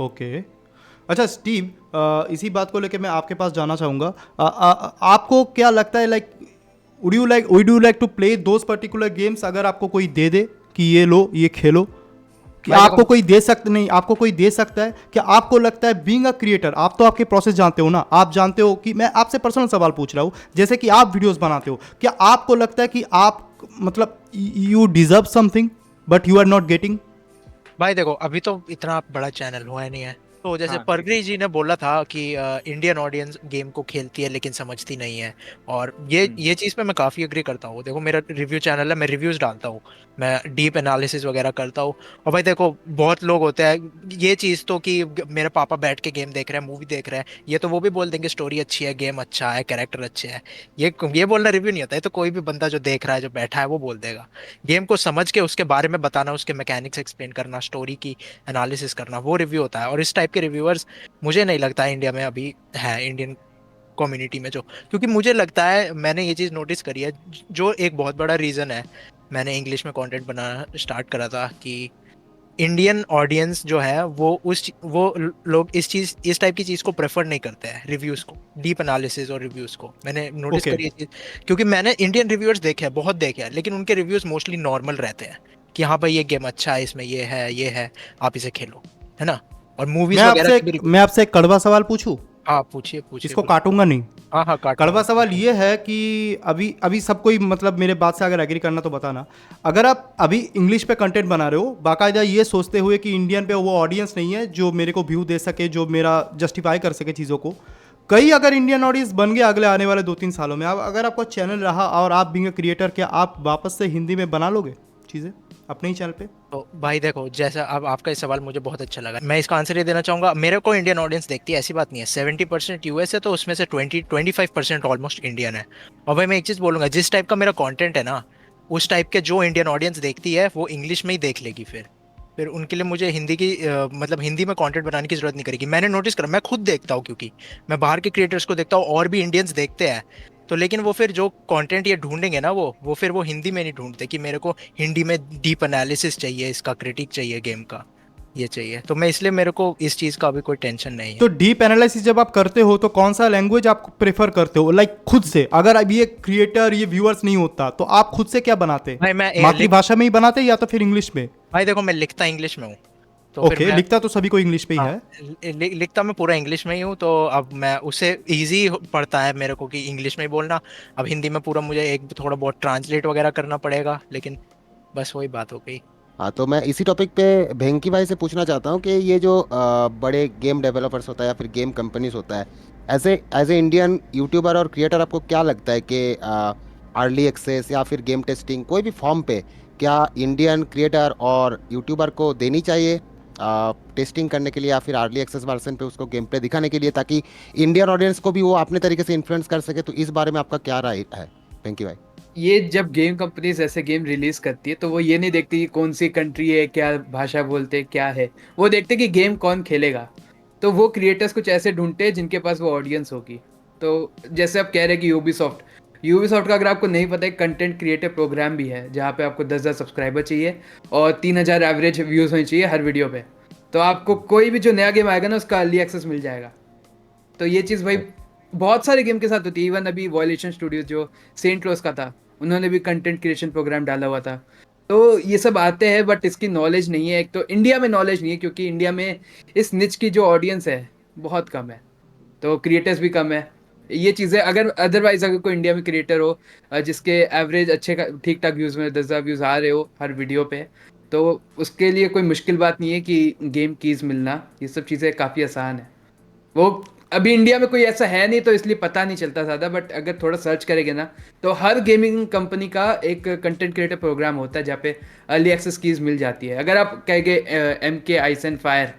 ओके अच्छा स्टीव, इसी बात को लेकर मैं आपके पास जाना चाहूँगा। आपको क्या लगता है, like would you like to play those particular games? अगर आपको कोई दे दे कि ये लो ये खेलो, कि आपको कोई दे सकता नहीं, आपको कोई दे सकता है क्या? आपको लगता है बीइंग अ क्रिएटर, आप तो आपके प्रोसेस जानते हो ना, आप जानते हो कि मैं आपसे पर्सनल सवाल पूछ रहा हूँ, जैसे कि आप वीडियोस बनाते हो, क्या आपको लगता है कि आप मतलब you deserve something but you are not getting? भाई देखो अभी तो इतना बड़ा चैनल हुआ नहीं है, तो जैसे परगरी जी ने बोला था कि इंडियन ऑडियंस गेम को खेलती है लेकिन समझती नहीं है, और ये चीज़ पे मैं काफ़ी एग्री करता हूँ। देखो मेरा रिव्यू चैनल है, मैं रिव्यूज़ डालता हूँ, मैं डीप एनालिसिस वगैरह करता हूँ। और भाई देखो बहुत लोग होते हैं ये चीज़ तो कि मेरे पापा बैठ के गेम देख रहे हैं, मूवी देख रहे हैं, ये तो वो भी बोल देंगे स्टोरी अच्छी है, गेम अच्छा है, कैरेक्टर अच्छे हैं। ये बोलना रिव्यू नहीं होता है, तो कोई भी बंदा जो देख रहा है, जो बैठा है, वो बोल देगा। गेम को समझ के उसके बारे में बताना, उसके मैकेनिक्स एक्सप्लेन करना, स्टोरी की एनालिसिस करना, वो रिव्यू होता है। और इस टाइप के रिव्यूअर्स मुझे नहीं लगता है इंडिया में अभी है, इंडियन कम्युनिटी में जो, क्योंकि मुझे लगता है मैंने ये चीज़ नोटिस करी है, जो एक बहुत बड़ा रीज़न है मैंने इंग्लिश में कंटेंट बनाना स्टार्ट करा था, कि इंडियन ऑडियंस जो है वो लोग इस टाइप की चीज़ को प्रेफर नहीं करते हैं, रिव्यूज़ को, डीप एनालिसिस और रिव्यूज़ को। मैंने नोटिस करी ये चीज़, क्योंकि मैंने इंडियन रिव्यूअर्स देखे हैं, बहुत देखे हैं, लेकिन उनके रिव्यूज़ मोस्टली नॉर्मल रहते हैं कि हाँ भाई ये गेम अच्छा है, इसमें ये है, आप इसे खेलो, है ना। और मूवीज वगैरह मैं आपसे एक कड़वा सवाल पूछूं? हाँ पूछिए। इसको काटूंगा नहीं। हाँ कड़वा सवाल ये है कि अभी सब कोई मतलब मेरे बात से अगर एग्री करना तो बताना, अगर आप अभी इंग्लिश पे कंटेंट बना रहे हो बाकायदा ये सोचते हुए कि इंडियन पे वो ऑडियंस नहीं है जो मेरे को व्यू दे सके, जो मेरा जस्टिफाई कर सके चीज़ों को, कई अगर इंडियन ऑडियंस बन गया अगले आने वाले 2-3 सालों में, अगर आपका चैनल रहा और आप बीइंग अ क्रिएटर, क्या आप वापस से हिंदी में बना लोगे चीज़ें अपने ही चैनल पे? तो भाई देखो, जैसा अब आपका इस सवाल मुझे बहुत अच्छा लगा, मैं इसका आंसर ये देना चाहूँगा, मेरे को इंडियन ऑडियंस देखती है ऐसी बात नहीं है। 70% यूएस है, तो उसमें से 25% ऑलमोस्ट इंडियन है। और भाई मैं एक चीज़ बोलूँगा, जिस टाइप का मेरा कंटेंट है ना, उस टाइप के जो इंडियन ऑडियंस देखती है वो इंग्लिश में ही देख लेगी। फिर उनके लिए मुझे हिंदी की मतलब हिंदी में कंटेंट बनाने की जरूरत नहीं करेगी। मैंने नोटिस करा, मैं खुद देखता हूँ, क्योंकि मैं बाहर के क्रिएटर्स को देखता हूँ और भी इंडियंस देखते हैं, तो लेकिन वो फिर जो कंटेंट ये ढूंढेंगे ना वो फिर वो हिंदी में नहीं ढूंढते कि मेरे को हिंदी में डीप एनालिसिस चाहिए, इसका क्रिटिक चाहिए, गेम का ये चाहिए। तो मैं इसलिए मेरे को इस चीज का अभी कोई टेंशन नहीं है। तो डीप एनालिसिस जब आप करते हो तो कौन सा लैंग्वेज आप प्रेफर करते हो, लाइक खुद से? अगर अब ये क्रिएटर ये व्यूअर्स नहीं होता तो आप खुद से क्या बनाते? भाई मैं मातृभाषा में ही बनाते या तो फिर इंग्लिश में? भाई देखो मैं लिखता इंग्लिश में हूँ, तो ओके, लिखता तो सभी को इंग्लिश पे ही है। लिखता मैं पूरा इंग्लिश में ही हूँ, तो अब मैं उसे इजी पड़ता है मेरे को कि इंग्लिश में ही बोलना। अब हिंदी में पूरा मुझे एक थोड़ा बहुत ट्रांसलेट वगैरह करना पड़ेगा, लेकिन बस वही बात हो गई। हाँ, तो मैं इसी टॉपिक पे भेंकी भाई से पूछना चाहता हूँ कि ये जो बड़े गेम डेवलपर्स होता है या फिर गेम कंपनीज होता है, एज ए इंडियन यूट्यूबर और क्रिएटर, आपको क्या लगता है कि अर्ली एक्सेस या फिर गेम टेस्टिंग कोई भी फॉर्म पे क्या इंडियन क्रिएटर और यूट्यूबर को देनी चाहिए टेस्टिंग करने के लिए या फिर अर्ली एक्सेस वर्जन पे उसको गेम प्ले दिखाने के लिए, ताकि इंडियन ऑडियंस को भी वो अपने तरीके से इन्फ्लुएंस कर सके? तो इस बारे में आपका क्या राय है भेंकी भाई? ये जब गेम कंपनीज ऐसे गेम रिलीज करती है तो वो ये नहीं देखती कि कौन सी कंट्री है, क्या भाषा बोलते हैं, क्या है, वो देखते कि गेम कौन खेलेगा। तो वो क्रिएटर्स कुछ ऐसे ढूंढते हैं जिनके पास वो ऑडियंस होगी। तो जैसे आप कह रहे हैं कि यूबीसॉफ्ट का अगर आपको नहीं पता है, कंटेंट क्रिएटर प्रोग्राम भी है जहाँ पे आपको 10,000 सब्सक्राइबर चाहिए और 3,000 एवरेज व्यूज़ होनी चाहिए हर वीडियो पे। तो आपको कोई भी जो नया गेम आएगा ना उसका अर्ली एक्सेस मिल जाएगा। तो ये चीज़ भाई बहुत सारे गेम के साथ होती है। इवन अभी वॉयलेशन स्टूडियोज जो सेंट रोज का था, उन्होंने भी कंटेंट क्रिएशन प्रोग्राम डाला हुआ था। तो ये सब आते हैं बट इसकी नॉलेज नहीं है। एक तो इंडिया में नॉलेज नहीं है क्योंकि इंडिया में इस निच की जो ऑडियंस है बहुत कम है, तो क्रिएटर्स भी कम है। ये चीज़ें अगर अदरवाइज अगर कोई इंडिया में क्रिएटर हो जिसके एवरेज अच्छे ठीक ठाक व्यूज़ में 10,000 व्यूज़ आ रहे हो हर वीडियो पे, तो उसके लिए कोई मुश्किल बात नहीं है कि गेम कीज़ मिलना। ये सब चीज़ें काफ़ी आसान है। वो अभी इंडिया में कोई ऐसा है नहीं तो इसलिए पता नहीं चलता ज़्यादा, बट अगर थोड़ा सर्च करेंगे ना तो हर गेमिंग कंपनी का एक कंटेंट क्रिएटर प्रोग्राम होता है जहाँ पे अर्ली एक्सेस कीज़ मिल जाती है। अगर आप कहेंगे MK, आइस एंड फायर,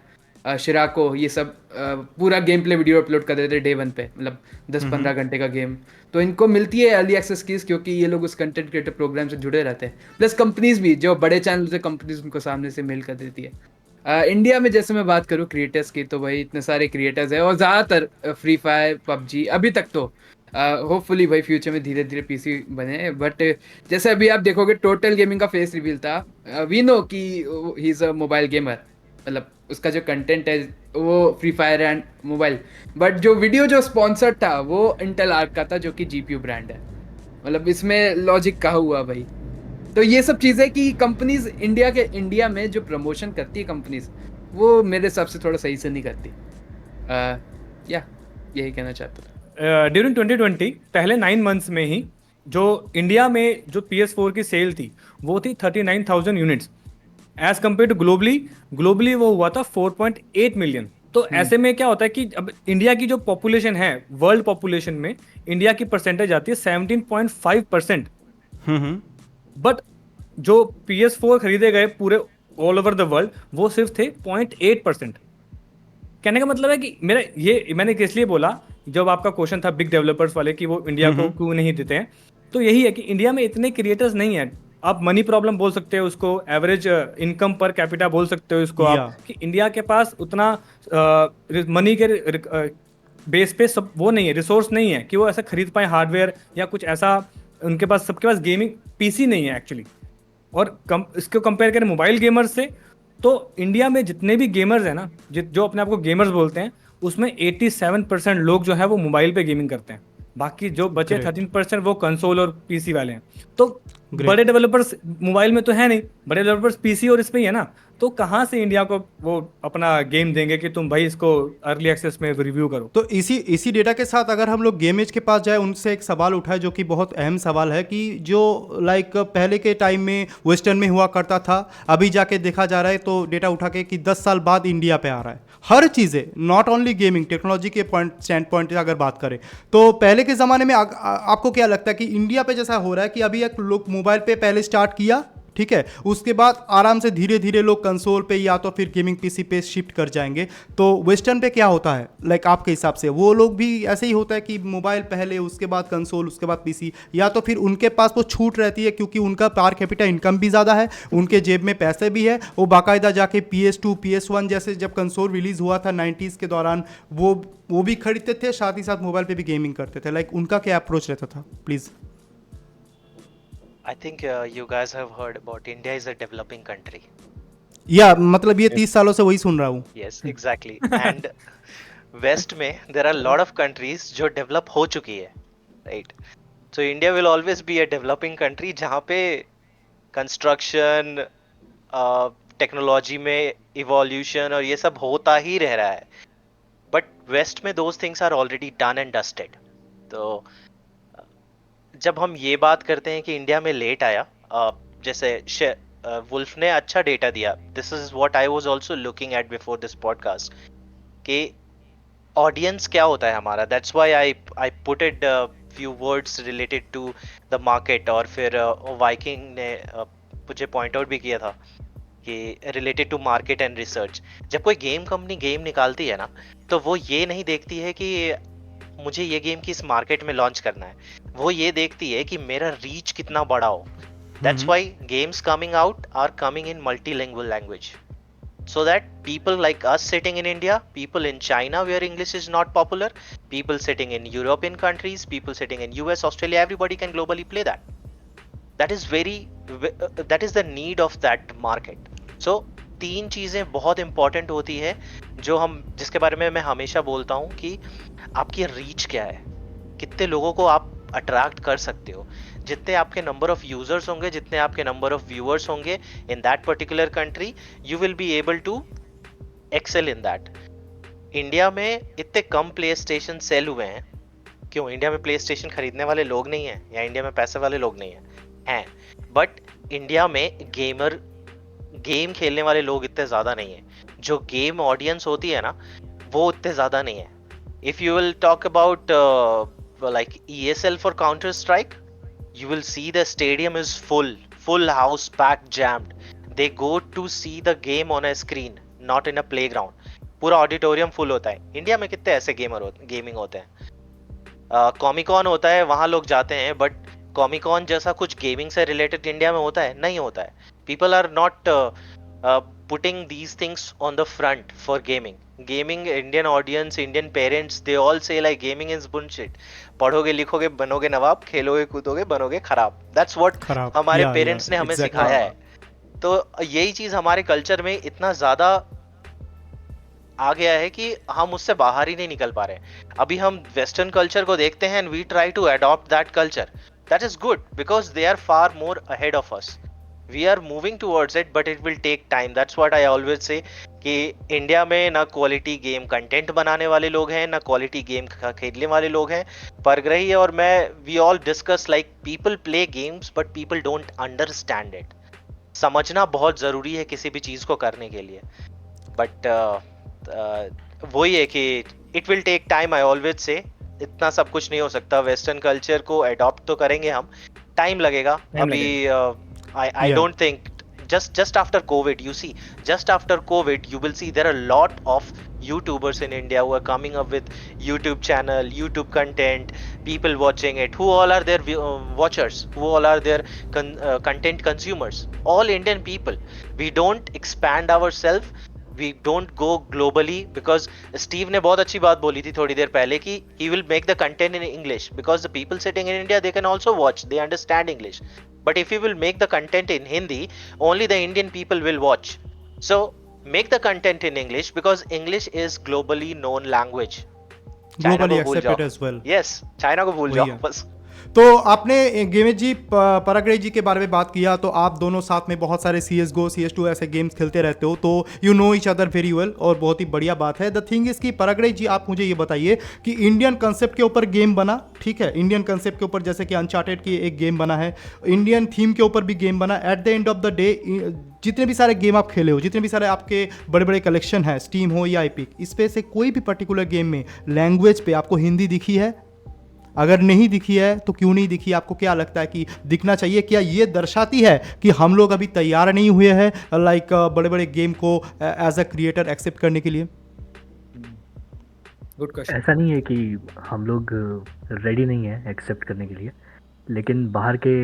शिराको, ये सब पूरा गेम प्ले वीडियो अपलोड कर देते डे 1 पे, मतलब 10-15 घंटे का गेम, तो इनको मिलती है अर्ली एक्सेस कीज़ क्योंकि ये लोग उस कंटेंट क्रिएटर प्रोग्राम से जुड़े रहते हैं। प्लस कंपनीज भी, जो बड़े चैनल से कंपनीज उनको सामने से मेल कर देती है। इंडिया में जैसे मैं बात करूँ क्रिएटर्स की, तो भाई इतने सारे क्रिएटर्स हैं और ज़्यादातर फ्री फायर, पबजी, अभी तक तो होपफुली भाई फ्यूचर में धीरे धीरे पीसी बने। बट जैसे अभी आप देखोगे टोटल गेमिंग का फेस रिवील था, वी नो कि he is a mobile gamer, मतलब उसका जो कंटेंट है वो free fire and mobile, but जो वीडियो जो स्पॉन्सर्ड था वो इंटेल आर्क का था जो कि GPU ब्रांड है। मतलब इसमें लॉजिक कहाँ हुआ भाई? तो ये सब चीज़ें कि कंपनीज इंडिया में जो प्रमोशन करती है कंपनीज, वो मेरे हिसाब से थोड़ा सही से नहीं करती। यही कहना चाहता था। ड्यूरिंग 2020 पहले 9 मंथ्स में ही जो इंडिया में जो PS4 की सेल थी वो थी 39,000 units, as compared to globally वो हुआ था 4.8 मिलियन। तो ऐसे में क्या होता है कि अब इंडिया की जो पॉपुलेशन है, वर्ल्ड पॉपुलेशन में इंडिया की परसेंटेज आती है 17.5%। बट जो PS4 खरीदे गए पूरे ऑल ओवर द वर्ल्ड वो सिर्फ थे 0.8%। कहने का मतलब है कि मैंने किस लिए बोला, जब आपका क्वेश्चन था बिग डेवलपर्स वाले कि वो इंडिया को क्यों नहीं देते हैं, तो यही है कि इंडिया में इतने क्रिएटर्स नहीं है। आप मनी प्रॉब्लम बोल सकते हो उसको, एवरेज इनकम पर कैपिटा बोल सकते हो इसको आप, कि इंडिया के पास उतना मनी के बेस पे सब वो नहीं है, रिसोर्स नहीं है कि वो ऐसा खरीद पाए हार्डवेयर या कुछ ऐसा। उनके पास, सबके पास गेमिंग पीसी नहीं है एक्चुअली। और इसको कंपेयर करें मोबाइल गेमर्स से, तो इंडिया में जितने भी गेमर्स हैं ना, जो अपने आप को गेमर्स बोलते हैं, उसमें 87% लोग जो है वो मोबाइल पे गेमिंग करते हैं। बाकी जो बचे 13% वो कंसोल और पीसी वाले हैं। तो बड़े डेवलपर्स मोबाइल में तो है नहीं, बड़े डेवलपर्स पीसी और इस पे ही है ना। तो कहाँ से इंडिया को वो अपना गेम देंगे कि तुम भाई इसको अर्ली एक्सेस में रिव्यू करो? तो इसी डेटा के साथ अगर हम लोग गेमेज के पास जाए, उनसे एक सवाल उठाए जो कि बहुत अहम सवाल है कि जो लाइक पहले के टाइम में वेस्टर्न में हुआ करता था, अभी जाके देखा जा रहा है तो डेटा उठा के कि 10 साल बाद इंडिया पे आ रहा है हर चीज़ें, नॉट ओनली गेमिंग, टेक्नोलॉजी के स्टैंड पॉइंट से अगर बात करें तो पहले के ज़माने में आपको क्या लगता है कि इंडिया पे जैसा हो रहा है कि अभी एक लोग मोबाइल पे पहले स्टार्ट किया ठीक है, उसके बाद आराम से धीरे धीरे लोग कंसोल पे या तो फिर गेमिंग पीसी पे शिफ्ट कर जाएंगे। तो वेस्टर्न पे क्या होता है, लाइक आपके हिसाब से वो लोग भी ऐसे ही होता है कि मोबाइल पहले, उसके बाद कंसोल, उसके बाद पीसी, या तो फिर उनके पास वो छूट रहती है क्योंकि उनका पर कैपिटा इनकम भी ज़्यादा है, उनके जेब में पैसे भी है, वो बाकायदा जाके PS2 PS1 जैसे जब कंसोल रिलीज़ हुआ था 90s के दौरान वो भी खरीदते थे, साथ ही साथ मोबाइल पे भी गेमिंग करते थे। लाइक उनका क्या अप्रोच रहता था, please. I think you guys have heard about India is a developing country. या मतलब ये 30 सालों से वही सुन रहा हूँ। Yes, exactly. And West में there are a lot of countries जो develop हो चुकी है, right? So India will always be a developing country जहाँ पे construction, technology में evolution और ये सब होता ही रह रहा है. But West में those things are already done and dusted. तो जब हम ये बात करते हैं कि इंडिया में लेट आया, जैसे वुल्फ ने अच्छा डेटा दिया, this is what I was also looking at before this podcast, कि ऑडियंस क्या होता है हमारा। That's why I put it few words related to the market. और फिर वाइकिंग ने मुझे पॉइंट आउट भी किया था कि related to market and research. जब कोई गेम कंपनी गेम निकालती है ना, तो वो ये नहीं देखती है कि मुझे ये गेम किस मार्केट में लॉन्च करना है, वो ये देखती है कि मेरा रीच कितना बड़ा हो। That's why games coming out are coming in multilingual language, so that people like us sitting in India, people in China where English is not popular, people sitting in European countries, people sitting in US, Australia, everybody can globally play that. That is the need of that market. So 3 चीज़ें बहुत important होती है जिसके बारे में मैं हमेशा बोलता हूँ कि आपकी रीच क्या है, कितने लोगों को आप अट्रैक्ट कर सकते हो। जितने आपके नंबर ऑफ यूजर्स होंगे, जितने आपके नंबर ऑफ व्यूअर्स होंगे in that particular country, you will be able to excel in that. India में इतने कम प्ले स्टेशन सेल हुए हैं, क्यों? इंडिया में प्ले स्टेशन खरीदने वाले लोग नहीं हैं, या इंडिया में पैसे वाले लोग नहीं हैं, बट इंडिया में गेम खेलने वाले लोग इतने ज़्यादा नहीं हैं। जो गेम ऑडियंस होती है ना, वो इतने ज़्यादा नहीं है। If you will talk about like ESL for Counter-Strike, you will see the stadium is full house, packed, jammed. They go to see the game on a screen, not in a playground. पूरा auditorium full होता है। India में कितने ऐसे gaming होते हैं? Comic-Con होता है, वहाँ लोग जाते हैं, बट कॉमिकॉन जैसा कुछ गेमिंग से रिलेटेड इंडिया में होता है? नहीं होता है। People are not putting these things on the front for gaming. Indian audience, Indian parents, they all say like gaming is bullshit. पढ़ोगे लिखोगे बनोगे नवाब, खेलोगे कूदोगे बनोगे खराब। That's what हमारे पेरेंट्स ने हमें सिखाया है। तो यही चीज हमारे कल्चर में इतना ज्यादा आ गया है कि हम उससे बाहर ही नहीं निकल पा रहे। अभी हम वेस्टर्न कल्चर को देखते हैं and we try to adopt that culture. That is good because they are far more ahead of us. We are moving towards it, but it will take time. That's what I always say कि India में ना quality game content बनाने वाले लोग हैं, ना quality game खेलने वाले लोग हैं। परग्रही और मैं, we all discuss like people play games but people don't understand it. समझना बहुत ज़रूरी है किसी भी चीज़ को करने के लिए, बट वही है कि it will take time. I always say इतना सब कुछ नहीं हो सकता। वेस्टर्न कल्चर को अडॉप्ट तो करेंगे हम, टाइम लगेगा। अभी I don't think just after COVID, you see, just after COVID, you will see there are a lot of YouTubers in India who are coming up with YouTube channel, YouTube content, people watching it. Who all are their watchers? Who all are their content consumers? All Indian people. We don't expand ourselves. We don't go globally because Steve ने बहुत अच्छी बात बोली थी थोड़ी देर पहले कि he will make the content in English because the people sitting in India, they can also watch, they understand English. But if you will make the content in Hindi, only the Indian people will watch. So make the content in English because English is globally known language. Globally accepted as well. Yes, China को भूल जाओ बस। तो आपने गेमेज जी, पराग्रही जी के बारे में बात किया, तो आप दोनों साथ में बहुत सारे CSGO, CS2 ऐसे गेम्स खेलते रहते हो, तो you know each other very well, और बहुत ही बढ़िया बात है। द थिंग इज कि पराग्रही जी, आप मुझे ये बताइए कि इंडियन कंसेप्ट के ऊपर गेम बना, ठीक है, इंडियन कंसेप्ट के ऊपर जैसे कि अनचार्टेड की एक गेम बना है, इंडियन थीम के ऊपर भी गेम बना। At the end of the day जितने भी सारे गेम आप खेले हो, जितने भी सारे आपके बड़े बड़े कलेक्शन है, स्टीम हो या एपिक, इस पे से कोई भी पर्टिकुलर गेम में लैंग्वेज पे आपको हिंदी दिखी है? अगर नहीं दिखी है तो क्यों नहीं दिखी? आपको क्या लगता है कि दिखना चाहिए? क्या ये दर्शाती है कि हम लोग अभी तैयार नहीं हुए हैं लाइक बड़े बड़े गेम को एज अ क्रिएटर एक्सेप्ट करने के लिए? Good question. ऐसा नहीं है कि हम लोग रेडी नहीं है एक्सेप्ट करने के लिए, लेकिन बाहर के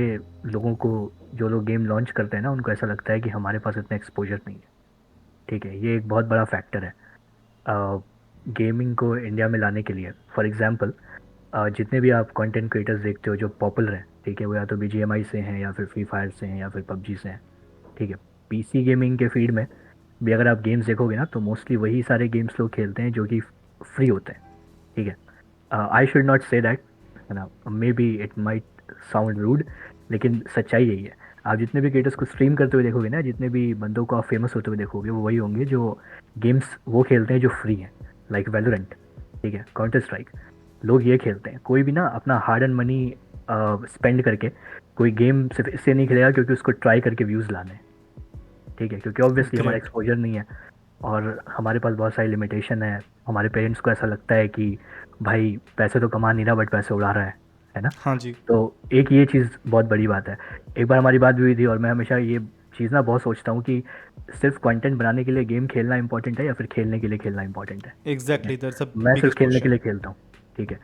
लोगों को, जो लोग गेम लॉन्च करते हैं ना, उनको ऐसा लगता है कि हमारे पास इतना एक्सपोजर नहीं है। ठीक है, ये एक बहुत बड़ा फैक्टर है गेमिंग को इंडिया में लाने के लिए। फॉर एग्जांपल जितने भी आप कंटेंट क्रिएटर्स देखते हो जो पॉपुलर हैं, ठीक है, वो या तो BGMI से हैं या फिर फ्री फायर से हैं या फिर PUBG से हैं। ठीक है, PC गेमिंग के फील्ड में भी अगर आप गेम्स देखोगे ना, तो मोस्टली वही सारे गेम्स लोग खेलते हैं जो कि फ्री होते हैं। ठीक है, I should not say that, है ना, maybe it might sound rude, लेकिन सच्चाई यही है। आप जितने भी क्रिएटर्स को स्ट्रीम करते हुए देखोगे ना, जितने भी बंदों को आप फेमस होते हुए देखोगे, वो वही होंगे जो गेम्स वो खेलते हैं जो फ्री हैं, लाइक वैलोरेंट, ठीक है, काउंटर स्ट्राइक। लोग ये खेलते हैं। कोई भी ना अपना हार्ड एंड मनी स्पेंड करके कोई गेम सिर्फ इससे नहीं खेलेगा क्योंकि उसको ट्राई करके व्यूज़ लाने हैं। ठीक है, क्योंकि ऑब्वियसली हमारा एक्सपोजर नहीं है और हमारे पास बहुत सारी लिमिटेशन है। हमारे पेरेंट्स को ऐसा लगता है कि भाई पैसे तो कमा नहीं रहा बट पैसे उड़ा रहा है ना। हाँ जी। तो एक ये चीज़ बहुत बड़ी बात है। एक बार हमारी बात भी हुई थी और मैं हमेशा ये चीज़ ना बहुत सोचता हूँ कि सिर्फ कंटेंट बनाने के लिए गेम खेलना इंपॉर्टेंट है या फिर खेलने के लिए खेलना इंपॉर्टेंट है। एग्जैक्टली, मैं सिर्फ खेलने के लिए खेलता हूँ। ठीक है,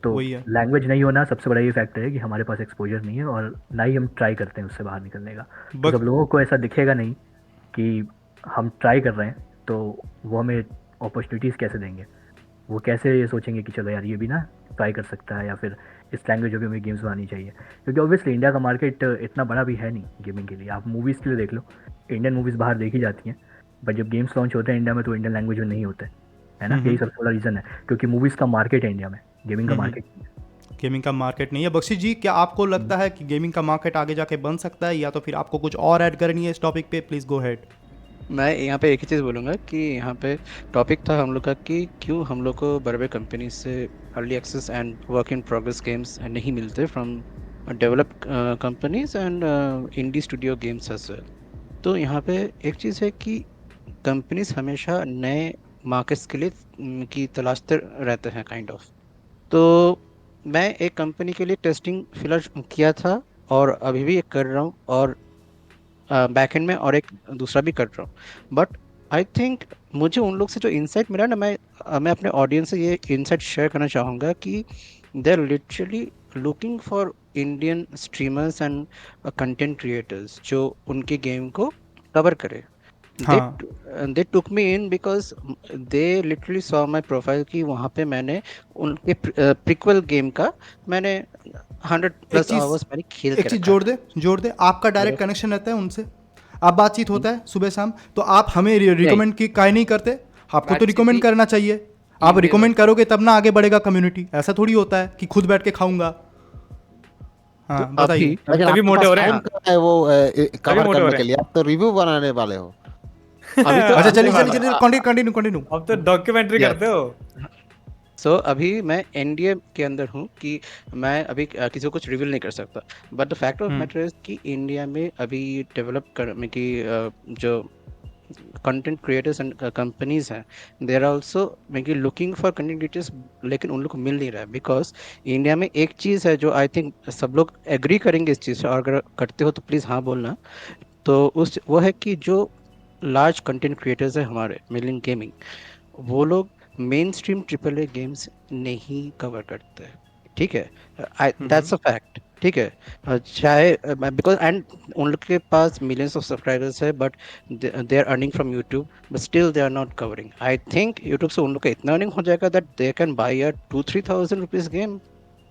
तो वही है। लैंग्वेज नहीं होना सबसे बड़ा ये फैक्टर है कि हमारे पास एक्सपोजर नहीं है और ना ही हम ट्राई करते हैं उससे बाहर निकलने का। तो जब लोगों को ऐसा दिखेगा नहीं कि हम ट्राई कर रहे हैं, तो वो हमें अपॉर्चुनिटीज़ कैसे देंगे? वो कैसे ये सोचेंगे कि चलो यार ये भी ना ट्राई कर सकता है या फिर इस लैंग्वेज में भी हमें गेम्स बनानी चाहिए? क्योंकि ऑब्वियसली इंडिया का मार्केट इतना बड़ा भी है नहीं गेमिंग के लिए। आप मूवीज़ के लिए देख लो, इंडियन मूवीज़ बाहर देखी जाती हैं, बट जब गेम्स लॉन्च होते हैं इंडिया में तो इंडियन लैंग्वेज में नहीं होते, है ना। यही सबसे बड़ा रीज़न है, क्योंकि मूवीज़ का मार्केट है इंडिया में, गेमिंग का मार्केट नहीं है। गेमिंग का मार्केट नहीं है। बख्शी जी, क्या आपको लगता है कि गेमिंग का मार्केट आगे जाके बन सकता है, या तो फिर आपको कुछ और ऐड करनी है इस टॉपिक पे? Please go head. मैं यहाँ पे एक ही चीज़ बोलूँगा कि यहाँ पे टॉपिक था हम लोग का कि क्यों हम लोग को बड़े बड़े कंपनी से early access and work in progress games नहीं मिलते from developed companies and indie studio games as well. तो यहाँ पे एक चीज़ है कि कंपनीज हमेशा नए मार्केट्स के लिए की तलाशते रहते हैं काइंड ऑफ। तो मैं एक कंपनी के लिए टेस्टिंग फिलहाल किया था और अभी भी एक कर रहा हूँ, और बैकएंड में और एक दूसरा भी कर रहा हूँ। बट आई थिंक मुझे उन लोग से जो इंसाइट मिला ना, मैं अपने ऑडियंस से ये इंसाइट शेयर करना चाहूँगा कि they are literally looking for Indian streamers and content creators जो उनके गेम को कवर करे। हाँ। they took me in because they literally saw my profile कि वहाँ पे मैंने उनके प्रीक्वल गेम का मैंने 100+ आवर्स मैंने खेल के एक चीज़ रखा। जोड़ दे, आपका डायरेक्ट कनेक्शन रहता है उनसे, आप बातचीत होता है सुबह शाम, तो आप हमें रिकमेंड की काहे नहीं करते? आपको तो रिकमेंड करना चाहिए। आप रिकमेंड करोगे तब ना आगे बढ़ेगा कम्युनिटी। ऐसा थोड़ी होता है कि खुद बैठ के खाऊंगा। हाँ बताइए। तभी मोटे हो रहे हैं वो कवर करने के लिए। आप तो रिव्यू बनाने वाले हो अभी तो अच्छा चलिए कंटिन्यू। अब तो डॉक्यूमेंट्री करते हो। सो अभी मैं एनडीए के अंदर हूँ कि मैं अभी किसी को कुछ रिवील नहीं कर सकता। But the fact of matter is कि इंडिया में अभी डेवलप करने की जो कंटेंट क्रिएटर्स एंड कंपनीज हैं, दे आर आल्सो मेकी लुकिंग फॉर कंटेंट क्रिएटर्स, लेकिन उन लोग को मिल नहीं रहा है। बिकॉज इंडिया में एक चीज़ है जो आई थिंक सब लोग एग्री करेंगे इस चीज़ से, और अगर करते हो तो प्लीज़ हाँ बोलना। तो वो है कि जो लार्ज कंटेंट क्रिएटर्स है हमारे मिलियन गेमिंग, वो लोग मेन स्ट्रीम AAA गेम्स नहीं कवर करते। ठीक है, दैट्स अ फैक्ट। ठीक है, चाहे बिकॉज एंड उन लोग के पास मिलियंस ऑफ सब्सक्राइबर्स है, but they are earning from YouTube, but still they are not covering. I think YouTube से उन लोग का इतना अर्निंग हो जाएगा that they can buy a 2-3,000 rupees game,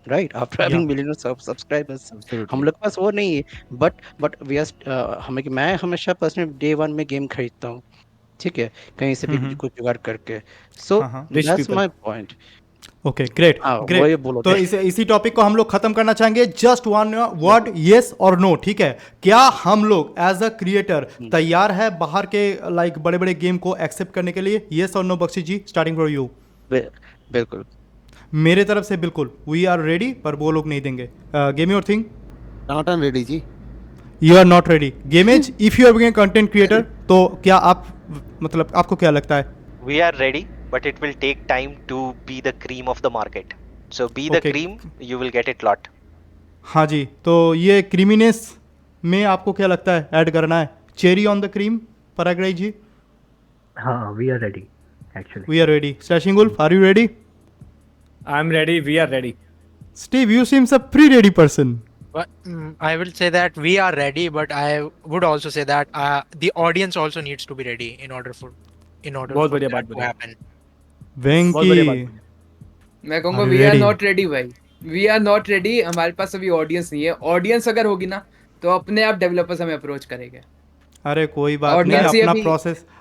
right, after having millions of subscribers. हम लोग के पास वो नहीं है। बट वी आर मैं हमेशा पर्सनली डे 1 में गेम खरीदता हूँ। ठीक है, कहीं से भी कुछ जुगाड़ करके। So that's my point. Okay, great. तो इसी टॉपिक को हम लोग खत्म करना चाहेंगे। जस्ट वन वर्ड, येस और नो। ठीक है, क्या हम लोग एज अ क्रिएटर तैयार है बाहर के लाइक बड़े बड़े गेम को एक्सेप्ट करने के लिए? येस और no Bakshi ji, starting from you. बिल्कुल, मेरे तरफ से बिल्कुल, वी आर रेडी, पर वो लोग नहीं देंगे। Game your thing. Not an ready ji. You are not ready. गेमेज, if you are being content creator, तो क्या आप, मतलब आपको क्या लगता है? We are ready, but it will take time to be the cream of the market. So be the Okay. cream, you will get it lot. हाँ जी, तो ये क्रीमीनेस में आपको क्या लगता है ऐड करना है? Cherry on the cream, Paragrai ji? हाँ, we are ready actually. We are ready. Slashing Wolf, are you ready? I'm ready. We are ready. Steve, you seems a pre-ready person. But I will say that we are ready, but I would also say that the audience also needs to be ready in order बहुत for बढ़िया that बात to बोली। happen. बहुत बढ़िया बात Venki, बोली। मैं कहूंगा Are you we are ready? Not ready भाई, वी आर नॉट रेडी। हमारे पास अभी ऑडियंस नहीं है। ऑडियंस अगर होगी ना तो अपने आप डेवलपर्स हमें अप्रोच करेंगे। अरे कोई बात और नहीं, नर्सी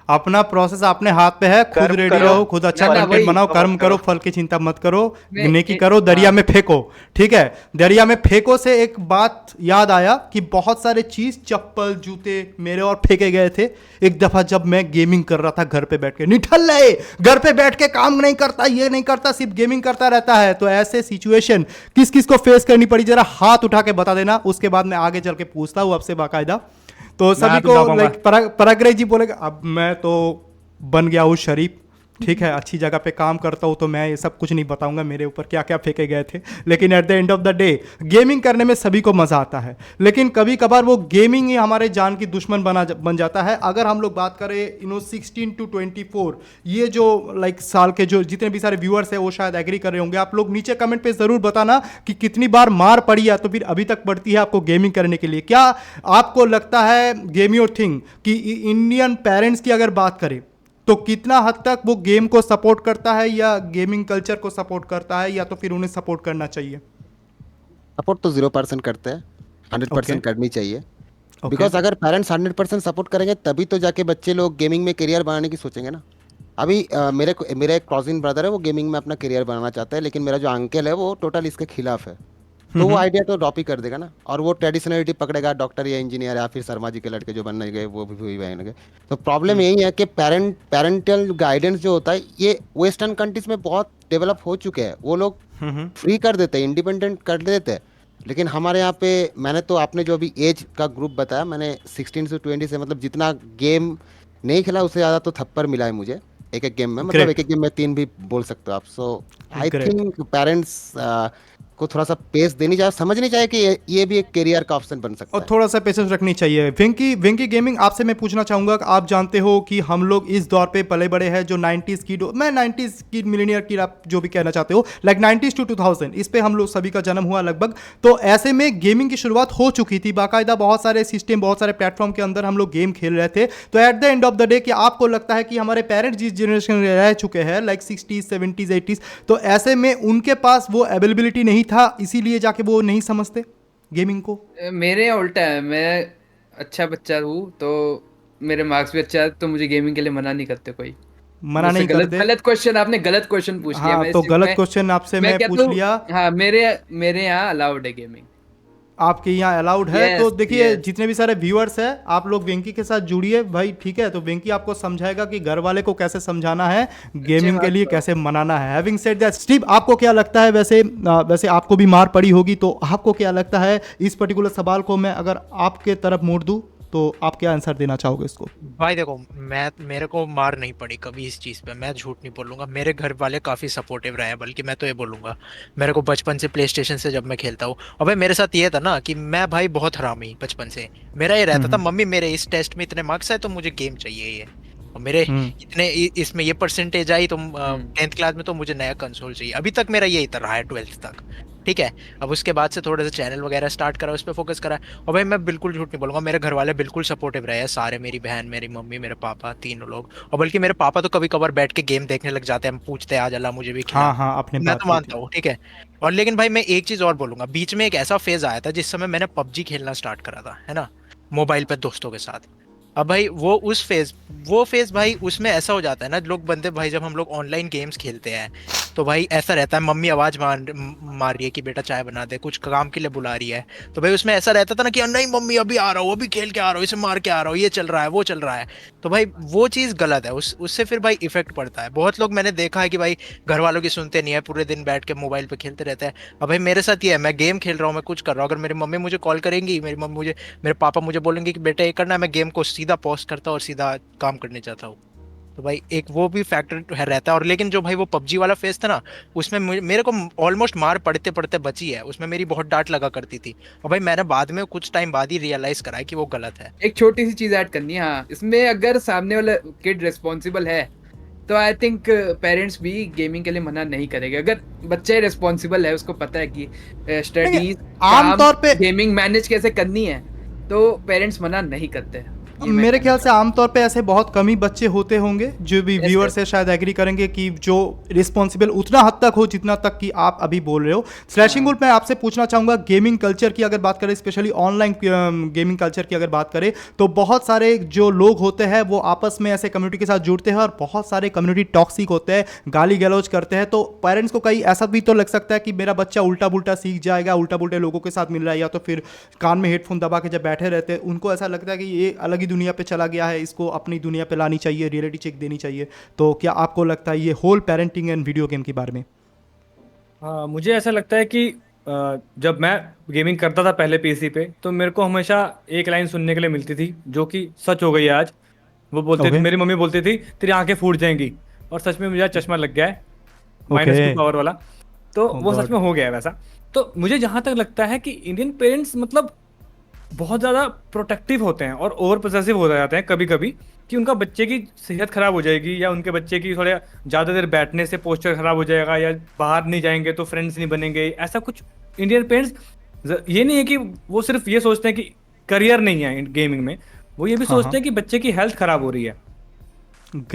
अपना प्रोसेस अपने हाथ पे है। खुद कर्म रेडी करो। रहो, खुद अच्छा ना, ना, कंटेंट वही। बनाओ, कर्म मत करो, करो। फल की चिंता मत करो, मैं- नेकी करो, दरिया में फेंको। ठीक है, दरिया में फेंको से एक बात याद आया कि बहुत सारे चीज, चप्पल, जूते मेरे और फेंके गए थे एक दफा जब मैं गेमिंग कर रहा था घर पे बैठ के। निठल रहे, घर पे बैठ के काम नहीं करता, ये नहीं करता, सिर्फ गेमिंग करता रहता है। तो ऐसे सिचुएशन किस किस को फेस करनी पड़ी, जरा हाथ उठा के बता देना, उसके बाद मैं आगे चल के पूछता हूँ आपसे बाकायदा। तो सभी हाथ को उठा पाऊंगा। लाइक परागराय जी बोलेगा अब मैं तो बन गया हूँ शरीफ, ठीक है, अच्छी जगह पे काम करता हूँ, तो मैं ये सब कुछ नहीं बताऊंगा मेरे ऊपर क्या क्या फेंके गए थे। लेकिन at the end of the day gaming करने में सभी को मज़ा आता है, लेकिन कभी कभार वो गेमिंग ही हमारे जान की दुश्मन बन जाता है। अगर हम लोग बात करें 16 to 24, ये जो लाइक साल के जो जितने भी सारे व्यूअर्स हैं वो शायद एग्री कर रहे होंगे। आप लोग नीचे कमेंट पे ज़रूर बताना कि कितनी बार मार पड़ी है तो फिर अभी तक पड़ती है आपको गेमिंग करने के लिए। क्या आपको लगता है गेम योर थिंग कि इंडियन पेरेंट्स की अगर बात करें तो कितना हद तक वो गेम को सपोर्ट करता है या गेमिंग कल्चर को सपोर्ट करता है, या तो फिर उन्हें सपोर्ट करना चाहिए? सपोर्ट तो 0% करते हैं, 100% Okay. करनी चाहिए। Okay. बिकॉज अगर पेरेंट्स 100% सपोर्ट करेंगे तभी तो जाके बच्चे लोग गेमिंग में करियर बनाने की सोचेंगे ना। अभी मेरा एक कॉजिन ब्रदर है, वो गेमिंग में अपना करियर बनाना चाहता है, लेकिन मेरा जो अंकल है वो टोटल इसके खिलाफ है। तो वो आइडिया तो ड्रॉप ही कर देगा ना, और वो ट्रेडिशनलिटी पकड़ेगा, डॉक्टर या इंजीनियर या फिर शर्मा जी के लड़के जो बनने गए वो भी वही बनेंगे। तो प्रॉब्लम यही है कि पेरेंटल गाइडेंस जो होता है ये वेस्टर्न कंट्रीज में बहुत डेवलप हो चुके हैं। वो लोग फ्री कर देते हैं, इंडिपेंडेंट कर देते हैं। लेकिन हमारे यहाँ पे मैंने तो आपने जो अभी एज का ग्रुप बताया, मैंने 16 से 20 से मतलब जितना गेम नहीं खेला उससे ज़्यादा तो थप्पड़ मिला है मुझे एक एक गेम में। मतलब Great. एक एक गेम में 3 भी बोल सकते हो आप। सो आई Great. थिंक पेरेंट्स को थोड़ा सा पेस देनी चाहिए, समझनी चाहिए कि ये भी एक करियर का ऑप्शन बन सकता और है। थोड़ा सा पेशेंस रखनी चाहिए। वेंकी गेमिंग, आपसे मैं पूछना चाहूँगा कि आप जानते हो कि हम लोग इस दौर पे पले बड़े हैं जो 90s किड, मैं 90s किड मिलेनियर किड, आप जो भी कहना चाहते हो, लाइक 90s to 2000, इस पे हम लोग सभी का जन्म हुआ लगभग। तो ऐसे में गेमिंग की शुरुआत हो चुकी थी, बाकायदा बहुत सारे सिस्टम, बहुत सारे प्लेटफॉर्म के अंदर हम लोग गेम खेल रहे थे। तो at the end of the day कि आपको लगता है कि हमारे पेरेंट्स जिस जनरेशन में रह चुके हैं लाइक 60s 70s 80s, तो ऐसे में उनके पास वो अवेलेबिलिटी नहीं था, इसीलिए जाके वो नहीं समझते गेमिंग को? मेरे यहाँ उल्टा है, मैं अच्छा बच्चा हूँ तो मेरे मार्क्स भी अच्छा है, तो मुझे गेमिंग के लिए मना नहीं करते कोई। मना नहीं करते? गलत क्वेश्चन, आपने गलत क्वेश्चन पूछ लिया। हाँ, मैं तो इस- गलत मैं- क्वेश्चन आपसे मैं कहता पूछ हूँ, लिया। हाँ, मेरे यहाँ अलाउड है गेमिंग। आपके यहाँ अलाउड है? Yes, तो देखिए yes. जितने भी सारे व्यूअर्स हैं आप लोग वेंकी के साथ जुड़िए भाई, ठीक है? तो वेंकी आपको समझाएगा कि घर वाले को कैसे समझाना है, गेमिंग के बात लिए तो। कैसे मनाना है। हैविंग सेड दैट, स्टीव आपको क्या लगता है? वैसे आपको भी मार पड़ी होगी, तो आपको क्या लगता है इस पर्टिकुलर सवाल को मैं अगर आपके तरफ मोड़ दूं तो आप क्या आंसर देना चाहोगे इसको? भाई देखो, मेरे को मार नहीं पड़ी कभी इस चीज़ पे, मैं झूठ नहीं बोलूंगा। मेरे घर वाले काफ़ी सपोर्टिव रहे हैं, बल्कि मैं तो ये बोलूंगा मेरे को बचपन से प्ले स्टेशन से जब मैं खेलता हूँ, और भाई मेरे साथ ये था ना कि मैं भाई बहुत हरामी बचपन से। मेरा ये रहता था, मम्मी मेरे इस टेस्ट में इतने मार्क्स है तो मुझे गेम चाहिए ये, और मेरे इतने इसमें ये परसेंटेज आई तो 10th क्लास में तो मुझे नया कंसोल चाहिए। अभी तक मेरा यही रहा है 12th तक, ठीक है? अब उसके बाद से थोड़े से चैनल वगैरह स्टार्ट करा, उस पर फोकस करा। और भाई मैं बिल्कुल झूठ नहीं बोलूंगा, मेरे घर वाले बिल्कुल सपोर्टिव रहे हैं सारे, मेरी बहन, मेरी मम्मी, मेरे पापा, तीनों लोग। और बल्कि मेरे पापा तो कभी कभार बैठ के गेम देखने लग जाते हैं, पूछते हैं आज अल्लाह मुझे भी खिला। हाँ, आपने मैं तो मानता हूँ, ठीक है। और लेकिन भाई मैं एक चीज और बोलूंगा, बीच में एक ऐसा फेज आया था जिस समय मैंने पबजी खेलना स्टार्ट करा था, है ना, मोबाइल पे दोस्तों के साथ। अब भाई वो फेज भाई उसमें ऐसा हो जाता है ना, लोग बंदे भाई जब हम लोग ऑनलाइन गेम्स खेलते हैं तो भाई ऐसा रहता है, मम्मी आवाज मार रही है कि बेटा चाय बना दे, कुछ काम के लिए बुला रही है, तो भाई उसमें ऐसा रहता था ना कि नहीं मम्मी अभी आ रहा हूँ, अभी खेल के आ रहा हूँ, इसे मार के आ रहा हूँ, ये चल रहा है, वो चल रहा है। तो भाई वो चीज़ गलत है, उससे फिर भाई इफेक्ट पड़ता है। बहुत लोग मैंने देखा है कि भाई घर वालों की सुनते नहीं है, पूरे दिन बैठ के मोबाइल पे खेलते रहते हैं। अब भाई मेरे साथ ये है, मैं गेम खेल रहा हूँ, मैं कुछ कर रहा हूँ, अगर मेरी मम्मी मुझे कॉल करेंगी, मेरे पापा मुझे बोलेंगे कि बेटा ये करना है, मैं गेम को सीधा पॉज करता हूँ और सीधा काम करने जाता हूँ। तो भाई एक वो भी फैक्टर रहता है। और लेकिन जो भाई वो पबजी वाला फेज था ना, उसमें मेरे को ऑलमोस्ट मार पड़ते पड़ते बची है, उसमें मेरी बहुत डांट लगा करती थी। और भाई मैंने बाद में कुछ टाइम बाद ही रियलाइज करा है कि वो गलत है। एक छोटी सी चीज ऐड करनी है, हाँ, इसमें अगर सामने वाला किड रिस्पॉन्सिबल है तो आई थिंक पेरेंट्स भी गेमिंग के लिए मना नहीं करेंगे। अगर बच्चा रिस्पॉन्सिबल है, उसको पता है कि स्टडीज, आमतौर पे गेमिंग मैनेज कैसे करनी है, तो पेरेंट्स मना नहीं करते हैं। मेरे ख्याल से आमतौर पे ऐसे बहुत कम ही बच्चे होते होंगे, जो भी व्यूअर्स है शायद एग्री करेंगे कि जो रिस्पॉन्सिबल उतना हद तक हो जितना तक कि आप अभी बोल रहे हो। स्लैशिंग वुल्फ, मैं आपसे पूछना चाहूँगा, गेमिंग कल्चर की अगर बात करें, स्पेशली ऑनलाइन गेमिंग कल्चर की अगर बात करें, तो बहुत सारे जो लोग होते हैं वो आपस में ऐसे कम्युनिटी के साथ जुड़ते हैं और बहुत सारे कम्युनिटी टॉक्सिक होते हैं, गाली गलौज करते हैं। तो पेरेंट्स को कहीं ऐसा भी तो लग सकता है कि मेरा बच्चा उल्टा पुल्टा सीख जाएगा, उल्टा पुल्टे लोगों के साथ मिल रहा है, या तो फिर कान में हेडफोन दबा के जब बैठे रहते हैं उनको ऐसा लगता है कि ये अलग ही दुनिया पे चला गया है, इसको अपनी दुनिया पे लानी चाहिए, रियलिटी चेक देनी चाहिए। तो क्या आपको लगता है ये whole parenting and video game के बारे में? हाँ, मुझे ऐसा लगता है कि जब मैं गेमिंग करता था पहले पीसी पे, तो मेरे को हमेशा एक लाइन सुनने के लिए मिलती थी जो कि सच हो गई है आज। वो बोलते थे, मेरी मम्मी बोलती थी तेरी आंखें फूट जाएंगी, और सच में मुझे चश्मा लग गया है, -2 पावर वाला। तो वो सच में हो गया है वैसा। तो मुझे जहाँ तक लगता है कि इंडियन पेरेंट्स मतलब बहुत ज़्यादा प्रोटेक्टिव होते हैं और ओवर पोसेसिव हो जाते हैं कभी कभी, कि उनका बच्चे की सेहत खराब हो जाएगी, या उनके बच्चे की थोड़ा ज़्यादा देर बैठने से पोस्चर खराब हो जाएगा, या बाहर नहीं जाएंगे तो फ्रेंड्स नहीं बनेंगे। ऐसा कुछ इंडियन पेरेंट्स, ये नहीं है कि वो सिर्फ ये सोचते हैं कि करियर नहीं है गेमिंग में, वो ये भी सोचते हैं कि बच्चे की हेल्थ खराब हो रही है।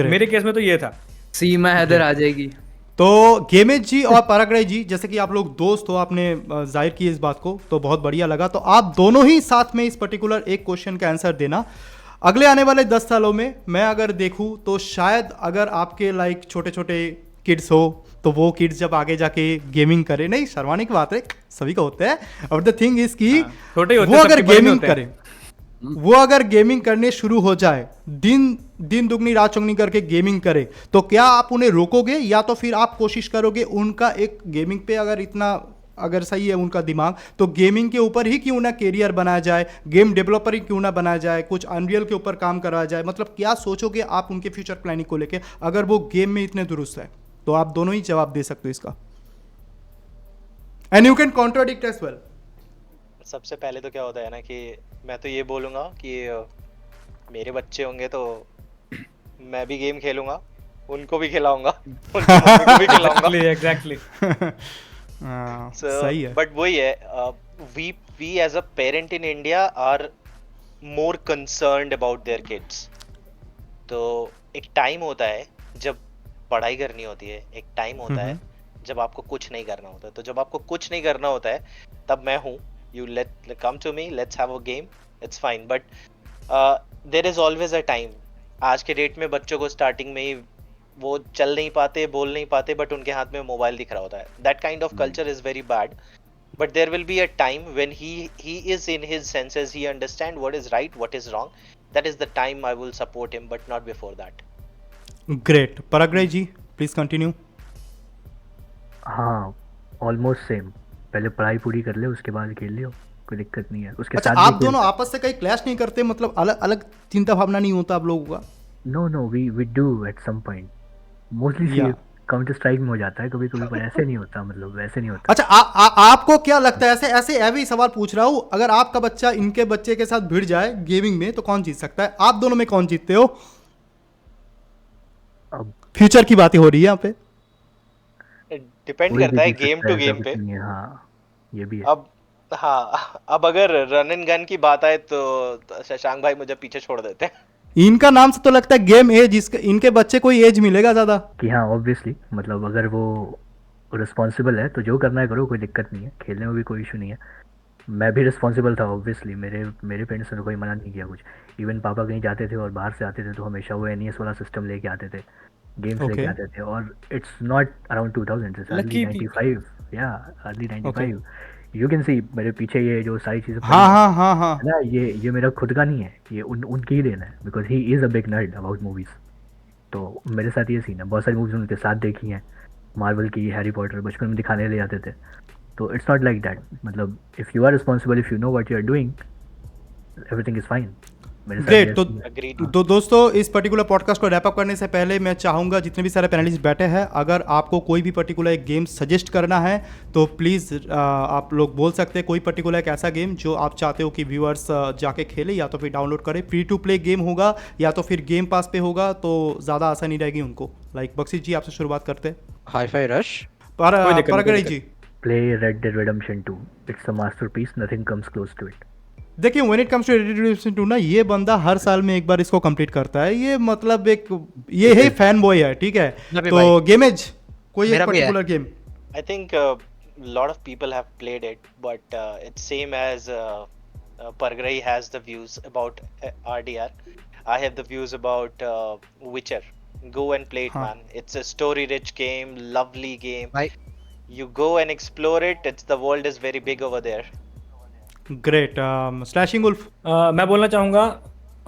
मेरे केस में तो ये था। सीमा हैदर आ जाएगी। तो गेमेज जी और परागड़े जी, जैसे कि आप लोग दोस्त हो, आपने जाहिर की इस बात को, तो बहुत बढ़िया लगा। तो आप दोनों ही साथ में इस पर्टिकुलर एक क्वेश्चन का आंसर देना। अगले आने वाले 10 सालों में मैं अगर देखूं तो शायद अगर आपके लाइक छोटे छोटे किड्स हो, तो वो किड्स जब आगे जाके गेमिंग करे, नहीं शर्माने की बात है, सभी का होता है, और द थिंग इज की वो अगर गेमिंग करे, वो अगर गेमिंग करने शुरू हो जाए, दिन दुगनी रात चौगनी करके गेमिंग करे, तो क्या आप उन्हें रोकोगे, या तो फिर आप कोशिश करोगे उनका एक गेमिंग पे अगर इतना अगर सही है उनका दिमाग, तो गेमिंग के ऊपर ही क्यों ना कैरियर बनाया जाए, गेम डेवलपर ही क्यों ना बनाया जाए, कुछ अनरियल के ऊपर काम कराया जाए? मतलब क्या सोचोगे आप उनके फ्यूचर प्लानिंग को लेके, अगर वो गेम में इतने दुरुस्त है? तो आप दोनों ही जवाब दे सकते हो इसका, and you can contradict as well. सबसे पहले तो क्या होता है ना कि मैं तो ये बोलूँगा कि मेरे बच्चे होंगे तो मैं भी गेम खेलूंगा, उनको भी खिलाऊंगा, उनकी मम्मी को भी खिलाऊंगा। एग्जैक्टली। सही है। बट वही है, we as a parent in India are more concerned about their kids. तो एक टाइम होता है जब पढ़ाई करनी होती है, एक टाइम होता है जब आपको कुछ नहीं करना होता है। तो जब आपको कुछ नहीं करना होता है तब मैं हूँ, you let come to me, let's have a game, it's fine, but there is always a time. आज के डेट में बच्चों को स्टार्टिंग में ही वो चल नहीं पाते, बोल नहीं पाते, बट उनके हाथ में मोबाइल दिख रहा होता है। That kind of culture is very bad, but there will be a time when he is in his senses, he understand what is right, what is wrong. That is the time I will support him, but not before that. Great. परागड़े ji please continue. हाँ, almost same. पहले पढ़ाई पूरी कर ले, उसके बाद खेल लियो, कोई दिक्कत नहीं है। उसके अच्छा, साथ आप दोनों आपस से कहीं क्लैश नहीं करते, मतलब अलग अलग चिंता भावना नहीं होता आप लोगों का? No we do at some point. Mostly Counter Strike में हो जाता है कभी कभी, पर ऐसे नहीं होता, मतलब वैसे नहीं होता। अच्छा, आपको क्या लगता है, ऐसे सवाल पूछ रहा हूँ, अगर आपका बच्चा इनके बच्चे के साथ भिड़ जाए गेमिंग में तो कौन जीत सकता है? आप दोनों में कौन जीतते हो? अब फ्यूचर की बातें हो रही है यहाँ पे। डिपेंड करता है गेम टू गेम पे। हाँ, ये भी है। अब अगर रन एंड गन की बात आए तो शशांक भाई मुझे पीछे छोड़ देते हैं। इनका नाम से तो लगता है गेम एज, इनके बच्चे कोई एज मिलेगा ज्यादा कि हाँ, ऑब्वियसली, मतलब अगर वो रिस्पॉन्सिबल है तो जो करना है करो, कोई दिक्कत नहीं है, खेलने में भी कोई इशू नहीं है। मैं भी रिस्पॉन्सिबल था ऑब्वियसली, मेरे पेरेंट्स ने कोई मना नहीं किया कुछ। इवन पापा कहीं जाते थे और बाहर से आते थे तो हमेशा वो NES वाला सिस्टम लेके आते थे, गेम्स लेके आते थे। और it's not around 2000, it's early 95, या अर्ली 95। यू कैन सी मेरे पीछे ये जो सारी चीज़ें हाँ ना, ये मेरा खुद का नहीं है, ये उनकी ही देन है, because he is a big nerd about movies. तो मेरे साथ ये सीन है, बहुत सारी मूवीज़ उनके साथ देखी हैं, मार्वल की, हैरी पॉटर, बचपन में दिखाने ले जाते थे। तो इट्स नॉट लाइक दैट, मतलब if you are responsible, if you know what you are doing, everything is fine. मेरे साथ ग्रेट। भी तो ऐसी है। Agreed. दोस्तों, इस पर्टिकुलर पॉडकास्ट को रैप अप करने से पहले मैं चाहूँगा जितने भी सारे पैनलिस्ट बैठे हैं, अगर आपको कोई भी पर्टिकुलर एक गेम सजेस्ट करना है तो प्लीज़ आप लोग बोल सकते हैं कोई पर्टिकुलर एक ऐसा गेम जो आप चाहते हो कि व्यूअर्स जाके खेले या तो फिर डाउनलोड करें। फ्री टू प्ले गेम होगा या तो फिर गेम पास पे होगा तो ज़्यादा आसानी रहेगी उनको। लाइक बख्शी जी, आपसे शुरुआत करते हैं। Hi fi rush. कोई दिक्कत नहीं, कोई परगड़ी दिक्कत ji, play Red Dead Redemption 2, it's a masterpiece, nothing comes close to it. देखिए when it comes to Red Dead Redemption 2 ना, ये बंदा हर साल में एक बार इसको कंप्लीट करता है। ये मतलब एक ये है फैन बॉय है, ठीक है। नबी तो भाई, गेमेज कोई एक मेरा भी है। Particular game. I think a lot of people have played it, but it's same as Pargrai has the views about RDR. I have the views about Witcher. Go and play it, Huh. man. It's a story-rich game, lovely game. भाई You go and explore it. It's the world is very big over there. Great. Slashing Wolf. मैं बोलना चाहूँगा,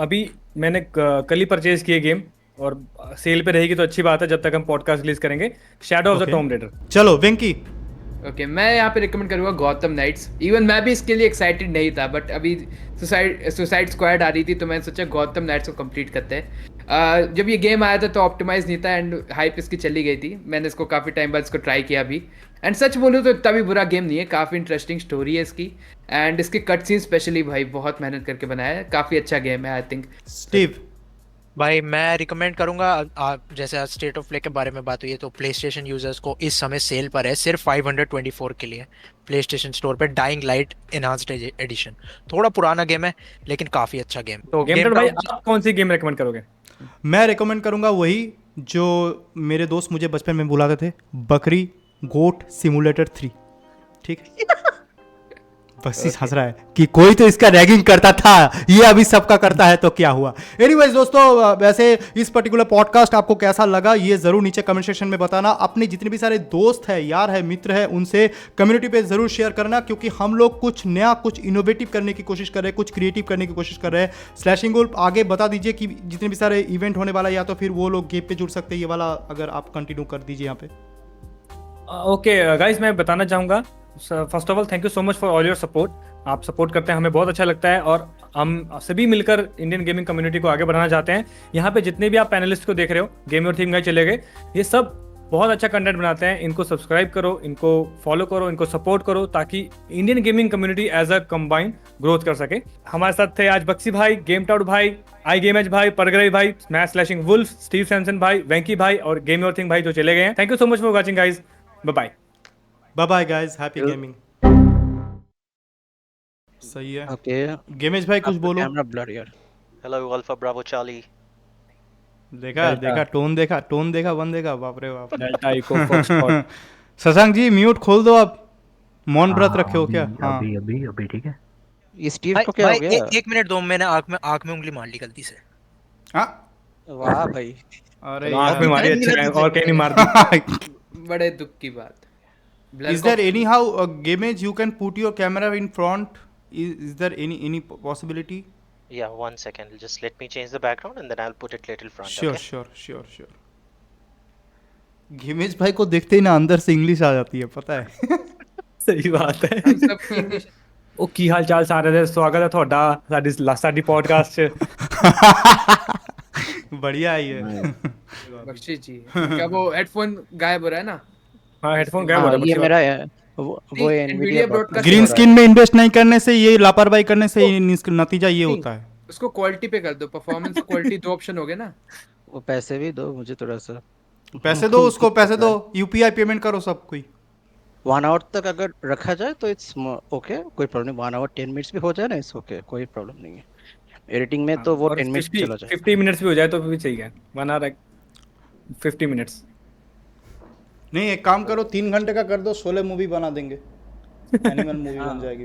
अभी मैंने कल ही purchase किए game, और सेल पे रहेगी तो अच्छी बात है जब तक हम पॉडकास्ट रिलीज करेंगे। Shadow of the Okay. Tomb Raider. चलो वेंकी। ओके, मैं यहाँ पे रिकमेंड करूँगा गौतम नाइट्स। इवन मैं भी इसके लिए एक्साइटेड नहीं था, बट अभी सुसाइड स्क्वाड आ रही थी तो मैंने सोचा गौतम नाइट्स को कंप्लीट करते हैं। जब ये गेम आया था तो ऑप्टिमाइज नहीं था एंड हाइप इसकी चली गई थी। मैंने इसको काफ़ी टाइम बाद इसको ट्राई किया अभी, एंड सच बोलूँ तो इतना भी बुरा गेम नहीं है, काफ़ी इंटरेस्टिंग स्टोरी है इसकी, एंड इसके कट सीन स्पेशली भाई बहुत मेहनत करके बनाया है। काफ़ी अच्छा गेम है आई थिंक। स्टीव। भाई मैं रिकमेंड करूंगा, जैसे आज स्टेट ऑफ प्ले के बारे में बात हुई है तो प्ले स्टेशन यूजर्स को इस समय सेल पर है सिर्फ 524 के लिए प्ले स्टेशन स्टोर पे, डाइंग लाइट एनहांस्ड एडिशन। थोड़ा पुराना गेम है लेकिन काफी अच्छा गेम। तो गेम भाई, आप कौन सी गेम रेकमेंड करोगे? मैं रिकमेंड करूंगा वही जो मेरे दोस्त मुझे बचपन में बुलाते थे, बकरी गोट सिमुलेटर 3। ठीक है। बस इस हंस रहा है कि कोई तो इसका रैगिंग करता था, ये अभी सबका करता है तो क्या हुआ। एनीवेज दोस्तों, वैसे इस पर्टिकुलर पॉडकास्ट आपको कैसा लगा ये ज़रूर नीचे कमेंट सेक्शन में बताना। अपने जितने भी सारे दोस्त हैं, यार है, मित्र है, उनसे कम्युनिटी पे ज़रूर शेयर करना, क्योंकि हम लोग कुछ नया, कुछ इनोवेटिव करने की कोशिश कर रहे हैं, कुछ क्रिएटिव करने की कोशिश कर रहे हैं। स्लैशिंग वुल्फ आगे बता दीजिए कि जितने भी सारे इवेंट होने वाला है या तो फिर वो लोग गेम पे जुड़ सकते हैं, ये वाला अगर आप कंटिन्यू कर दीजिए यहाँ पे। ओके गाइस, मैं बताना चाहूँगा, first of all thank you so much for all your support. आप सपोर्ट करते हैं, हमें बहुत अच्छा लगता है, और हम सभी मिलकर इंडियन गेमिंग कम्युनिटी को आगे बढ़ाना चाहते हैं। यहाँ पे जितने भी आप पैनलिस्ट को देख रहे हो, गेम और थीम गाइड चले गए, ये सब बहुत अच्छा कंटेंट बनाते हैं। इनको सब्सक्राइब करो, इनको फॉलो करो, इनको सपोर्ट करो, ताकि Indian gaming community as a combine growth कर सके। हमारे साथ थे आज बक्सी भाई, गेम टाउट भाई, आई गेम एच भाई, परगराई भाई, smash Slashing Wolf, Steve Samson भाई, वेंकी भाई और गेम और थिंग भाई जो चले गए हैं। Thank you so much for watching guys, bye bye. Bye bye guys, happy gaming. सही है। ओके, गेमेज भाई कुछ बोलो। कैमरा ब्लर यार। Hello, Alpha Bravo Charlie. देखा Delta. देखा टोन देखा वन देखा, बाप रे बाप। Delta echo foxtrot. Shashank ji mute खोल दो आप, मौन व्रत रखे हो क्या? हाँ अभी अभी अभी ठीक है। ये स्टीव भाई, को क्या हो भाई, गया? एक मिनट दो, मैंने आंख में उंगली मार ली गलती से। हाँ? वाह भाई। अरे आँख में मारी, नहीं, अच्छा नहीं, और कहीं नहीं मार दी। बड़े दुख की बात। Is there anyhow a Gamage you can put your camera in front? Is there any possibility? Yeah, 1 second. Just let me change the background and then I'll put it little front. Sure, okay? sure. गेमेज भाई को देखते ही ना अंदर से English आ जाती है, पता है। सही बात है। हम सब की English- ਉਹ ਕੀ ਹਾਲ ਚਾਲ ਸਾਰਿਆਂ ਦੇ, ਸਵਾਗਤ ਹੈ ਤੁਹਾਡਾ ਸਾਡੀ ਪੋਡਕਾਸਟ 'ਚ। बढ़िया है ये। बख्शी जी, क्या वो हेडफोन गायब हो रहा है ना? हाँ, हेडफोन गायब हो हाँ, रहा है ये बच्चे मेरा है, वो नहीं, Nvidia Nvidia broadcast broadcast green हो रहा स्क्रीन में इन्वेस्ट नहीं करने से, ये लापरवाही करने से ये नतीजा ये होता है। उसको क्वालिटी पे कर दो, परफॉर्मेंस क्वालिटी दो ऑप्शन हो गए ना। है। वो पैसे भी दो मुझे थोड़ा सा। पैसे दो उसको, पैसे दो, यूपीआई पेमेंट करो सब कोई। 1 आवर तक अगर रखा जाए तो इट्स ओके, कोई प्रॉब्लम। 1 आवर 10 मिनट्स भी हो जाए ना, इट्स ओके, कोई प्रॉब्लम नहीं है। एडिटिंग में तो वो और 10 मिनट्स चला जाए। 50 मिनट्स भी हो जाए तो भी चाहिए। 1 आवर 50 मिनट्स। नहीं एक काम करो, 3 घंटे का कर दो, 16 मूवी बना देंगे, एनिमल मूवी बन जाएगी।